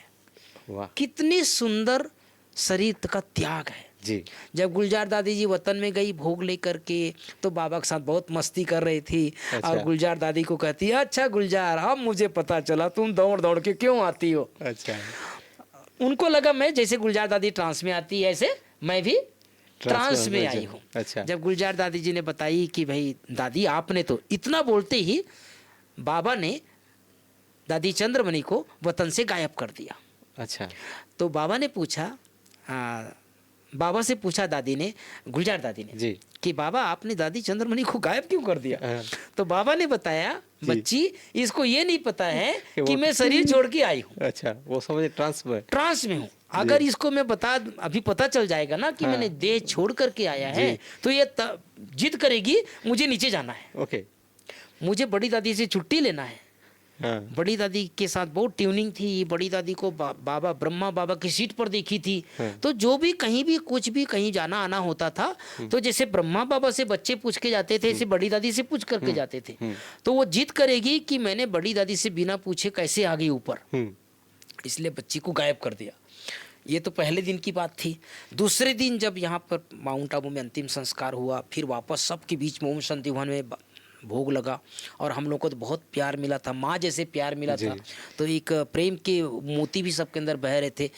वाह कितनी सुंदर शरीर का त्याग है। जी जब गुलजार दादी जी वतन में गई भोग लेकर के, तो बाबा के साथ बहुत मस्ती कर रही थी। अच्छा। और गुलजार दादी को कहती है, अच्छा गुलजार, अब मुझे पता चला तुम दौड़ दौड़ के क्यों आती हो। अच्छा, उनको लगा मैं जैसे गुलजार दादी ट्रांस में आती है ऐसे मैं भी ट्रांस में आई हूँ। अच्छा। जब गुलजार दादी जी ने बताई कि भाई दादी आपने तो, इतना बोलते ही बाबा ने दादी चंद्रमणि को वतन से गायब कर दिया। अच्छा, तो बाबा ने पूछा, बाबा से पूछा दादी ने, गुलजार दादी ने, जी कि बाबा आपने दादी चंद्रमणि को गायब क्यों कर दिया। हाँ। तो बाबा ने बताया, जी। बच्ची इसको ये नहीं पता है कि कि वो- मैं शरीर छोड़ के आई हूँ, अच्छा, वो समझे ट्रांसफर। ट्रांस में हूँ। अगर इसको मैं अभी पता चल जाएगा ना कि हाँ। मैंने देह छोड़ करके आया है, जी। तो ये जिद करेगी मुझे नीचे जाना है, ओके, मुझे बड़ी दादी से छुट्टी लेना है। हाँ बड़ी दादी के साथ बहुत ट्यूनिंग थी। बड़ी दादी को बाबा ब्रह्मा बाबा की सीट पर देखी थी। हाँ। तो जो भी कहीं भी कुछ भी कहीं जाना आना होता था, तो जैसे ब्रह्मा बाबा से बच्चे पूछ के जाते थे, ऐसे बड़ी दादी से पूछ करके जाते थे। तो वो जिद करेगी कि मैंने बड़ी दादी से बिना पूछे कैसे आ गई ऊपर, इसलिए बच्ची को गायब कर दिया। ये तो पहले दिन की बात थी। दूसरे दिन जब यहाँ पर माउंट आबू में अंतिम संस्कार हुआ, फिर वापस सबके बीच में ओम शांति भवन में भोग लगा, और हम लोग को तो बहुत प्यार मिला था, माँ जैसे प्यार मिला था। तो एक प्रेम के मोती भी सबके अंदर बह रहे थे।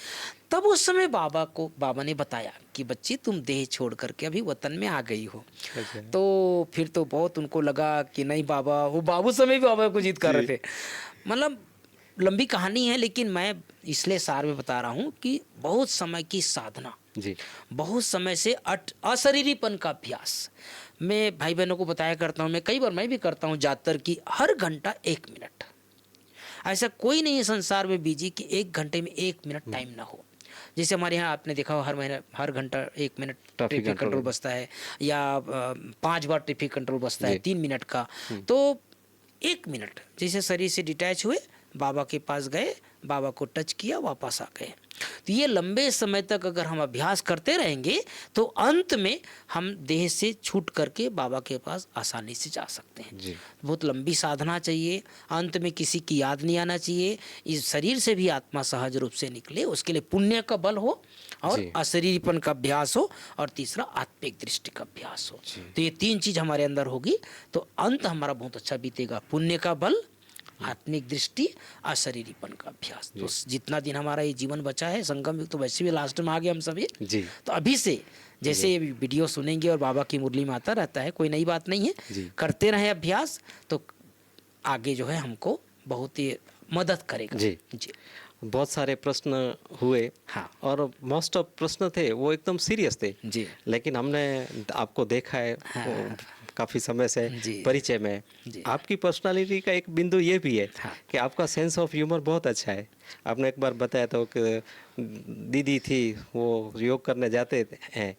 तब उस समय बाबा ने बताया कि बच्ची तुम देह छोड़ करके अभी वतन में आ गई हो। अच्छा। तो फिर तो बहुत उनको लगा कि नहीं बाबा, वो बाबू समय भी बाबा को जिद कर रहे थे। मतलब लंबी कहानी है, लेकिन मैं इसलिए सार में बता रहा हूँ कि बहुत समय की साधना, जी बहुत समय से अशरीरीपन का अभ्यास मैं भाई बहनों को बताया करता हूँ। मैं कई बार मैं भी करता हूँ जातर की, हर घंटा 1 मिनट। ऐसा कोई नहीं है संसार में बीजी कि 1 घंटे में 1 मिनट टाइम ना हो। जैसे हमारे यहाँ आपने देखा हो, हर महीने हर घंटा 1 मिनट ट्रैफिक कंट्रोल बसता है, या 5 बार ट्रैफिक कंट्रोल बसता है 3 मिनट का। तो 1 मिनट जैसे शरीर से डिटैच हुए, बाबा के पास गए, बाबा को टच किया, वापस आ गए। तो ये लंबे समय तक अगर हम अभ्यास करते रहेंगे तो अंत में हम देह से छूट करके बाबा के पास आसानी से जा सकते हैं। जी। बहुत लंबी साधना चाहिए, अंत में किसी की याद नहीं आना चाहिए, इस शरीर से भी आत्मा सहज रूप से निकले, उसके लिए पुण्य का बल हो और जी। अशरीरीपन का अभ्यास हो और तीसरा आत्मिक दृष्टि का अभ्यास हो। तो ये तीन चीज हमारे अंदर होगी तो अंत हमारा बहुत अच्छा बीतेगा। पुण्य का बल, आत्मिक दृष्टि, अशरीरीपन का अभ्यास। तो जितना दिन हमारा ये जीवन बचा है, संगम युग तो वैसे भी लास्ट में आ गए हम सभी। जी। तो अभी से जैसे ये वीडियो सुनेंगे और बाबा की मुरली में आता रहता है, कोई नई बात नहीं जी। है, करते रहे अभ्यास तो आगे जो है हमको बहुत ही मदद करेगा। जी। जी। बहुत सारे प्रश्न हुए। हाँ। और मोस्ट ऑफ प्रश्न थे वो एकदम सीरियस थे। जी। लेकिन हमने आपको देखा है हाँ। काफ़ी समय से जी। परिचय में। जी। आपकी पर्सनालिटी का एक बिंदु ये भी है हाँ। कि आपका सेंस ऑफ ह्यूमर बहुत अच्छा है। आपने एक बार बताया था कि दीदी थी, वो योग करने जाते हैं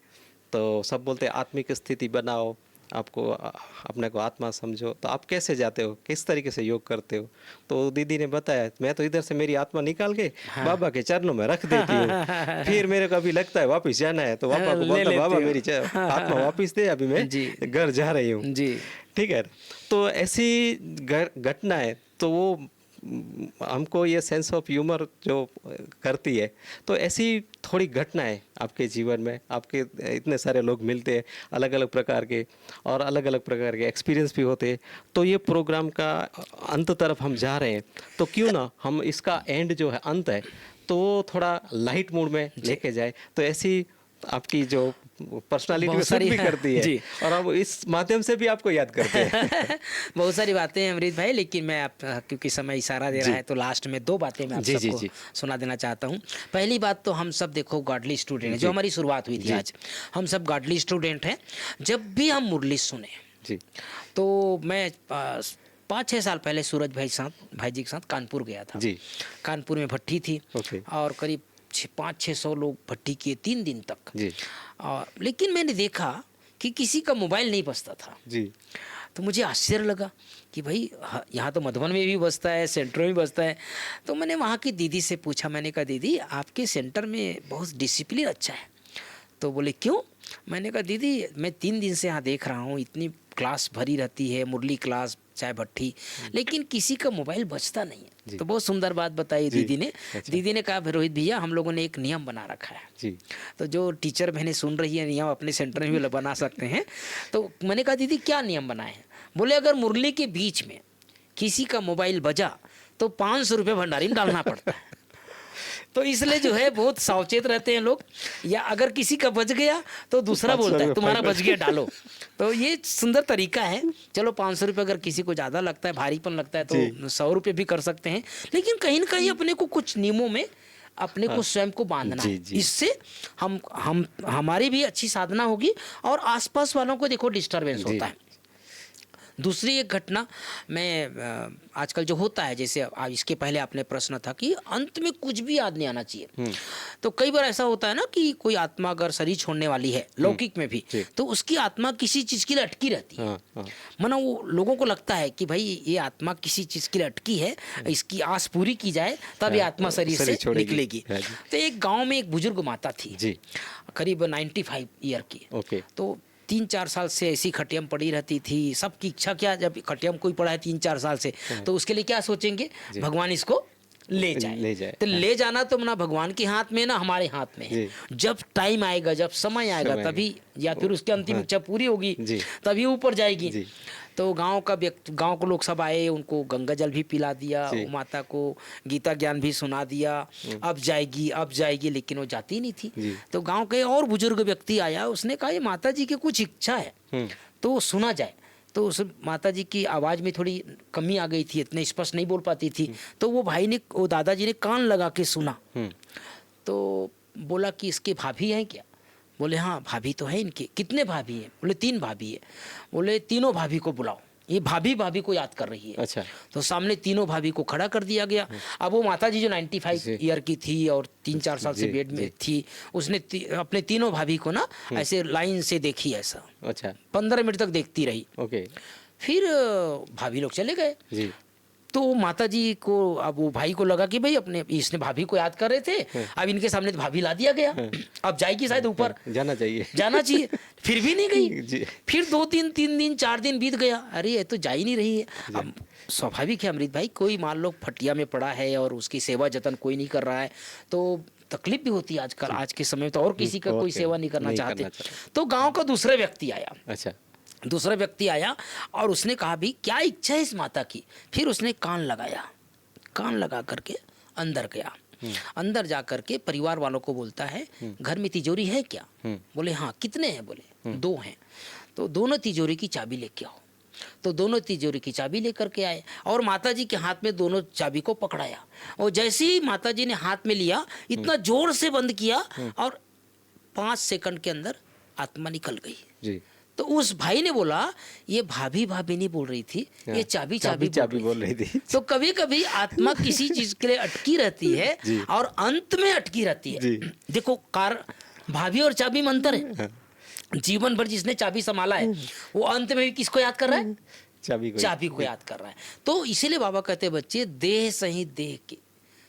तो सब बोलते आत्मिक स्थिति बनाओ, आपको अपने को आत्मा समझो। तो आप कैसे जाते हो, किस तरीके से योग करते हो? तो दीदी ने बताया, मैं तो इधर से मेरी आत्मा निकाल के बाबा के चरणों में रख देती हूँ। फिर मेरे को अभी लगता है वापस जाना है तो पापा को ले बोलता, लेती बाबा हूँ। मेरी आत्मा वापस दे, अभी मैं जी। घर जा रही हूँ। जी। ठीक है। तो ऐसी घटना है तो वो हमको ये सेंस ऑफ ह्यूमर जो करती है। तो ऐसी थोड़ी घटनाएं आपके जीवन में, आपके इतने सारे लोग मिलते हैं अलग अलग प्रकार के और अलग अलग प्रकार के एक्सपीरियंस भी होते हैं। तो ये प्रोग्राम का अंत तरफ हम जा रहे हैं तो क्यों ना हम इसका एंड जो है, अंत है, तो वो थोड़ा लाइट मूड में लेके जाए। तो ऐसी आपकी जो पर्सनालिटी में सूट भी करती है। जी। और हम इस माध्यम से भी आपको याद करते हैं। बहुत सारी बातें हैं अमृत भाई, लेकिन मैं आप क्योंकि समय इशारा दे रहा है तो लास्ट में दो बातें मैं आप जी, जी, सबको जी। सुना देना चाहता हूँ। पहली बात तो हम सब देखो गॉडली स्टूडेंट है, जो हमारी शुरुआत हुई थी आज, हम सब गॉडली स्टूडेंट हैं। जब भी हम मुरली सुने जी। तो मैं 5-6 साल पहले सूरज भाई जी के साथ कानपुर गया था। जी। कानपुर में भट्टी थी ओके। और करीब 500-600 लोग भट्टी किए 3 दिन तक। जी। और लेकिन मैंने देखा कि किसी का मोबाइल नहीं बजता था। जी। तो मुझे आश्चर्य लगा कि भाई यहाँ तो मधुबन में भी बजता है, सेंटर में भी बजता है। तो मैंने वहाँ की दीदी से पूछा, मैंने कहा दीदी आपके सेंटर में बहुत डिसिप्लिन अच्छा है। तो बोले क्यों? मैंने कहा दीदी मैं 3 दिन से यहाँ देख रहा हूँ, इतनी क्लास भरी रहती है, मुरली क्लास चाहे भट्टी, लेकिन किसी का मोबाइल बजता नहीं है। तो बहुत सुंदर बात बताई दीदी ने। अच्छा। दीदी ने कहा रोहित भैया हम लोगों ने एक नियम बना रखा है। जी। तो जो टीचर बहनें सुन रही है, नियम अपने सेंटर में भी बना सकते हैं। तो मैंने कहा दीदी क्या नियम बनाए हैं? बोले अगर मुरली के बीच में किसी का मोबाइल बजा तो 500 रुपये भंडारी में डालना पड़ता है। तो इसलिए जो है बहुत सावचेत रहते हैं लोग, या अगर किसी का बज गया तो दूसरा बोलता है तुम्हारा बज गया डालो। तो ये सुंदर तरीका है। चलो 500 रुपये अगर किसी को ज़्यादा लगता है, भारीपन लगता है तो 100 रुपये भी कर सकते हैं, लेकिन कहीं ना कहीं अपने को कुछ नियमों में अपने को स्वयं को बांधना है। इससे हम हमारी भी अच्छी साधना होगी और आसपास वालों को देखो डिस्टर्बेंस होता है। दूसरी एक घटना मैं आजकल जो होता है, जैसे इसके पहले आपने प्रश्न था कि अंत में कुछ भी याद नहीं आना चाहिए। तो कई बार ऐसा होता है ना कि कोई आत्मा अगर शरीर छोड़ने वाली है लौकिक में भी, तो उसकी आत्मा किसी चीज़ के लिए अटकी रहती है। माना वो लोगों को लगता है कि भाई ये आत्मा किसी चीज़ के लिए अटकी है, इसकी आस पूरी की जाए तब ये आत्मा शरीर से निकलेगी। तो एक गाँव में एक बुजुर्ग माता थी, करीब 95 ईयर की। तो 3-4 साल से ऐसी खटिया में पड़ी रहती थी। सबकी इच्छा क्या, जब खटिया में कोई पड़ा है 3-4 साल से, तो उसके लिए क्या सोचेंगे, भगवान इसको ले जाए। तो ले जाना तो ना भगवान के हाथ में ना हमारे हाथ में है। जब टाइम आएगा, जब समय आएगा तभी, या फिर उसकी अंतिम इच्छा पूरी होगी तभी ऊपर जाएगी। तो गांव को लोग सब आए, उनको गंगा जल भी पिला दिया, माता को गीता ज्ञान भी सुना दिया, अब जाएगी, लेकिन वो जाती नहीं थी। तो गांव के और बुजुर्ग व्यक्ति आया, उसने कहा ये माता जी की कुछ इच्छा है तो सुना जाए। तो उस माता जी की आवाज़ में थोड़ी कमी आ गई थी, इतने स्पष्ट नहीं बोल पाती थी। तो वो दादाजी ने कान लगा के सुना। तो बोला कि इसके भाभी हैं क्या? बोले हाँ भाभी तो है इनके। कितने भाभी हैं? बोले 3 भाभी है। बोले तीनों भाभी को बुलाओ, ये भाभी को याद कर रही है। अच्छा। तो सामने तीनों भाभी को खड़ा कर दिया गया। अब वो माता जी जो 95 ईयर की थी और 3-4 साल से बेड में थी, उसने अपने तीनों भाभी को ना ऐसे लाइन से देखी ऐसा। अच्छा। 15 मिनट तक देखती रही। ओके। फिर भाभी लोग चले गए। तो माता जी को, अब वो भाई को लगा कि भाई अपने इसने भाभी को याद कर रहे थे, अब इनके सामने तो भाभी ला दिया गया, अब जाएगी शायद ऊपर, जाना चाहिए। जाना चाहिए, फिर भी नहीं गई। जी। फिर 2 दिन 3 दिन 4 दिन बीत गया, अरे ये तो जा ही नहीं रही है। अब स्वाभाविक है अमृत भाई, कोई मान लो फटिया में पड़ा है और उसकी सेवा जतन कोई नहीं कर रहा है तो तकलीफ भी होती है आजकल, आज के समय में तो और किसी का कोई सेवा नहीं करना चाहते। तो गांव का दूसरा व्यक्ति आया, अच्छा। दूसरा व्यक्ति आया और उसने कहा भी क्या इच्छा है इस माता की। फिर उसने कान लगाया, कान लगा करके अंदर गया, अंदर जा करके परिवार वालों को बोलता है घर में तिजोरी है क्या? बोले हाँ। कितने हैं? बोले 2 हैं। तो दोनों तिजोरी की चाबी लेके आओ। तो दोनों तिजोरी की चाबी लेकर के आए और माता जी के हाथ में दोनों चाबी को पकड़ाया, और जैसे ही माता जी ने हाथ में लिया इतना जोर से बंद किया और 5 सेकंड के अंदर आत्मा निकल गई जी। तो उस भाई ने बोला ये भाभी भाभी नहीं बोल रही थी, ये चाबी चाबी बोल रही थी। तो कभी कभी आत्मा किसी चीज के लिए अटकी रहती है और अंत में अटकी रहती है। देखो कार भाभी और चाबी में अंतर है। जीवन भर जिसने चाबी संभाला है वो अंत में भी किसको याद कर रहा है? चाबी को याद कर रहा है। तो इसीलिए बाबा कहते हैं बच्चे देह सही देह के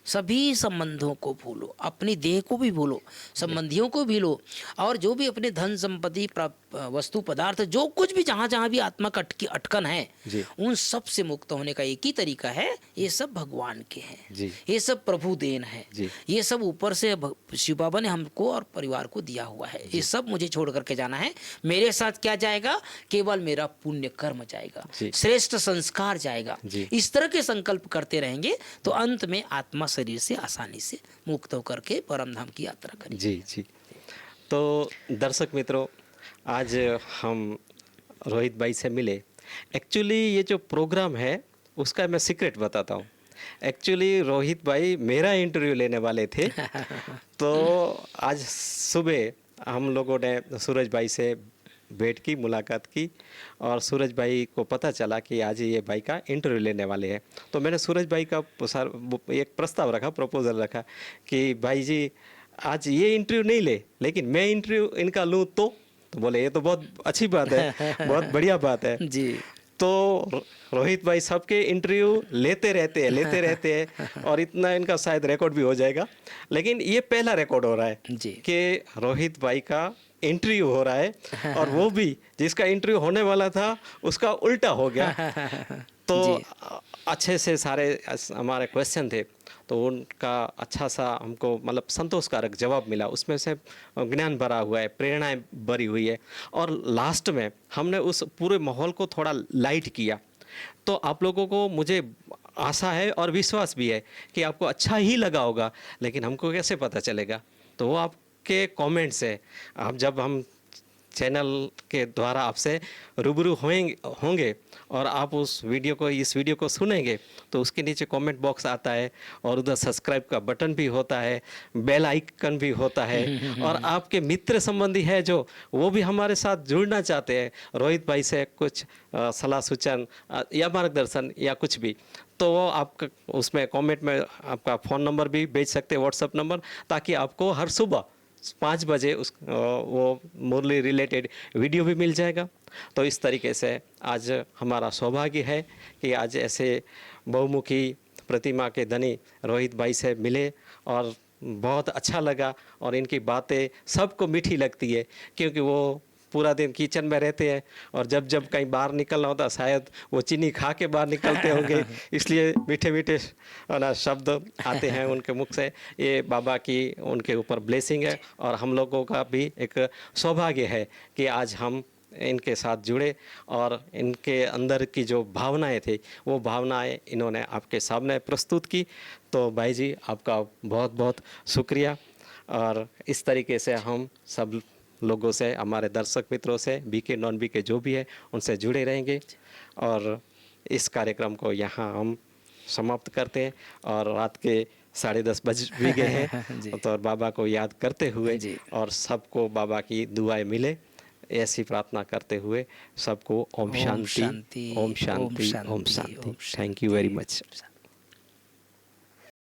सभी संबंधों को भूलो, अपनी देह को भी भूलो, संबंधियों को भी लो, और जो भी अपने धन संपत्ति वस्तु पदार्थ जो कुछ भी जहाँ जहाँ भी आत्मा का अटकन है उन सब से मुक्त होने का एक ही तरीका है, ये सब भगवान के हैं, ये सब प्रभु देन है, ये सब ऊपर से शिव बाबा ने हमको और परिवार को दिया हुआ है। ये सब मुझे छोड़ करके जाना है। मेरे साथ क्या जाएगा? केवल मेरा पुण्य कर्म जाएगा, श्रेष्ठ संस्कार जाएगा। इस तरह के संकल्प करते रहेंगे तो अंत में आत्मा शरीर से आसानी से मुक्त होकर के परम धाम की यात्रा करें। जी जी। तो दर्शक मित्रों, आज हम रोहित भाई से मिले। एक्चुअली ये जो प्रोग्राम है उसका मैं सीक्रेट बताता हूँ। एक्चुअली रोहित भाई मेरा इंटरव्यू लेने वाले थे तो आज सुबह हम लोगों ने सूरज भाई से भेंट की, मुलाकात की, और सूरज भाई को पता चला कि आज ये भाई का इंटरव्यू लेने वाले हैं। तो मैंने सूरज भाई का एक प्रस्ताव रखा, प्रपोजल रखा कि भाई जी आज ये इंटरव्यू नहीं ले, लेकिन मैं इंटरव्यू इनका लूँ तो बोले ये तो बहुत अच्छी बात है, बहुत बढ़िया बात है जी। तो रोहित भाई सबके इंटरव्यू लेते रहते हैं और इतना इनका शायद रिकॉर्ड भी हो जाएगा। लेकिन ये पहला रिकॉर्ड हो रहा है कि रोहित भाई का इंटरव्यू हो रहा है और वो भी जिसका इंटरव्यू होने वाला था उसका उल्टा हो गया। तो अच्छे से सारे हमारे क्वेश्चन थे तो उनका अच्छा सा हमको मतलब संतोषकारक जवाब मिला, उसमें से ज्ञान भरा हुआ है, प्रेरणाएं भरी हुई है, और लास्ट में हमने उस पूरे माहौल को थोड़ा लाइट किया। तो आप लोगों को मुझे आशा है और विश्वास भी है कि आपको अच्छा ही लगा होगा, लेकिन हमको कैसे पता चलेगा? तो वो आपके कमेंट्स है। आप जब हम चैनल के द्वारा आपसे रूबरू होंगे और आप इस वीडियो को सुनेंगे तो उसके नीचे कमेंट बॉक्स आता है और उधर सब्सक्राइब का बटन भी होता है, बेल आइकन भी होता है, और आपके मित्र संबंधी है जो वो भी हमारे साथ जुड़ना चाहते हैं, रोहित भाई से कुछ सलाह सूचन या मार्गदर्शन या कुछ भी, तो वो आपका उसमें कमेंट में आपका फ़ोन नंबर भी भेज सकते हैं, व्हाट्सएप नंबर, ताकि आपको हर सुबह 5 बजे वो मुरली रिलेटेड वीडियो भी मिल जाएगा। तो इस तरीके से आज हमारा सौभाग्य है कि आज ऐसे बहुमुखी प्रतिमा के धनी रोहित भाई से मिले और बहुत अच्छा लगा, और इनकी बातें सबको मीठी लगती है क्योंकि वो पूरा दिन किचन में रहते हैं और जब जब कहीं बाहर निकलना होता शायद वो चीनी खा के बाहर निकलते होंगे, इसलिए मीठे मीठे ना शब्द आते हैं उनके मुख से। ये बाबा की उनके ऊपर ब्लेसिंग है और हम लोगों का भी एक सौभाग्य है कि आज हम इनके साथ जुड़े और इनके अंदर की जो भावनाएं थी वो भावनाएं इन्होंने आपके सामने प्रस्तुत की। तो भाई जी आपका बहुत बहुत शुक्रिया, और इस तरीके से हम सब लोगों से, हमारे दर्शक मित्रों से, बीके नॉन बीके जो भी है उनसे जुड़े रहेंगे। और इस कार्यक्रम को यहाँ हम समाप्त करते हैं और रात के 10:30 बज भी गए हैं तो बाबा को याद करते हुए और सबको बाबा की दुआएं मिले ऐसी प्रार्थना करते हुए सबको Om Shanti, Om Shanti, Om Shanti. Thank you very much.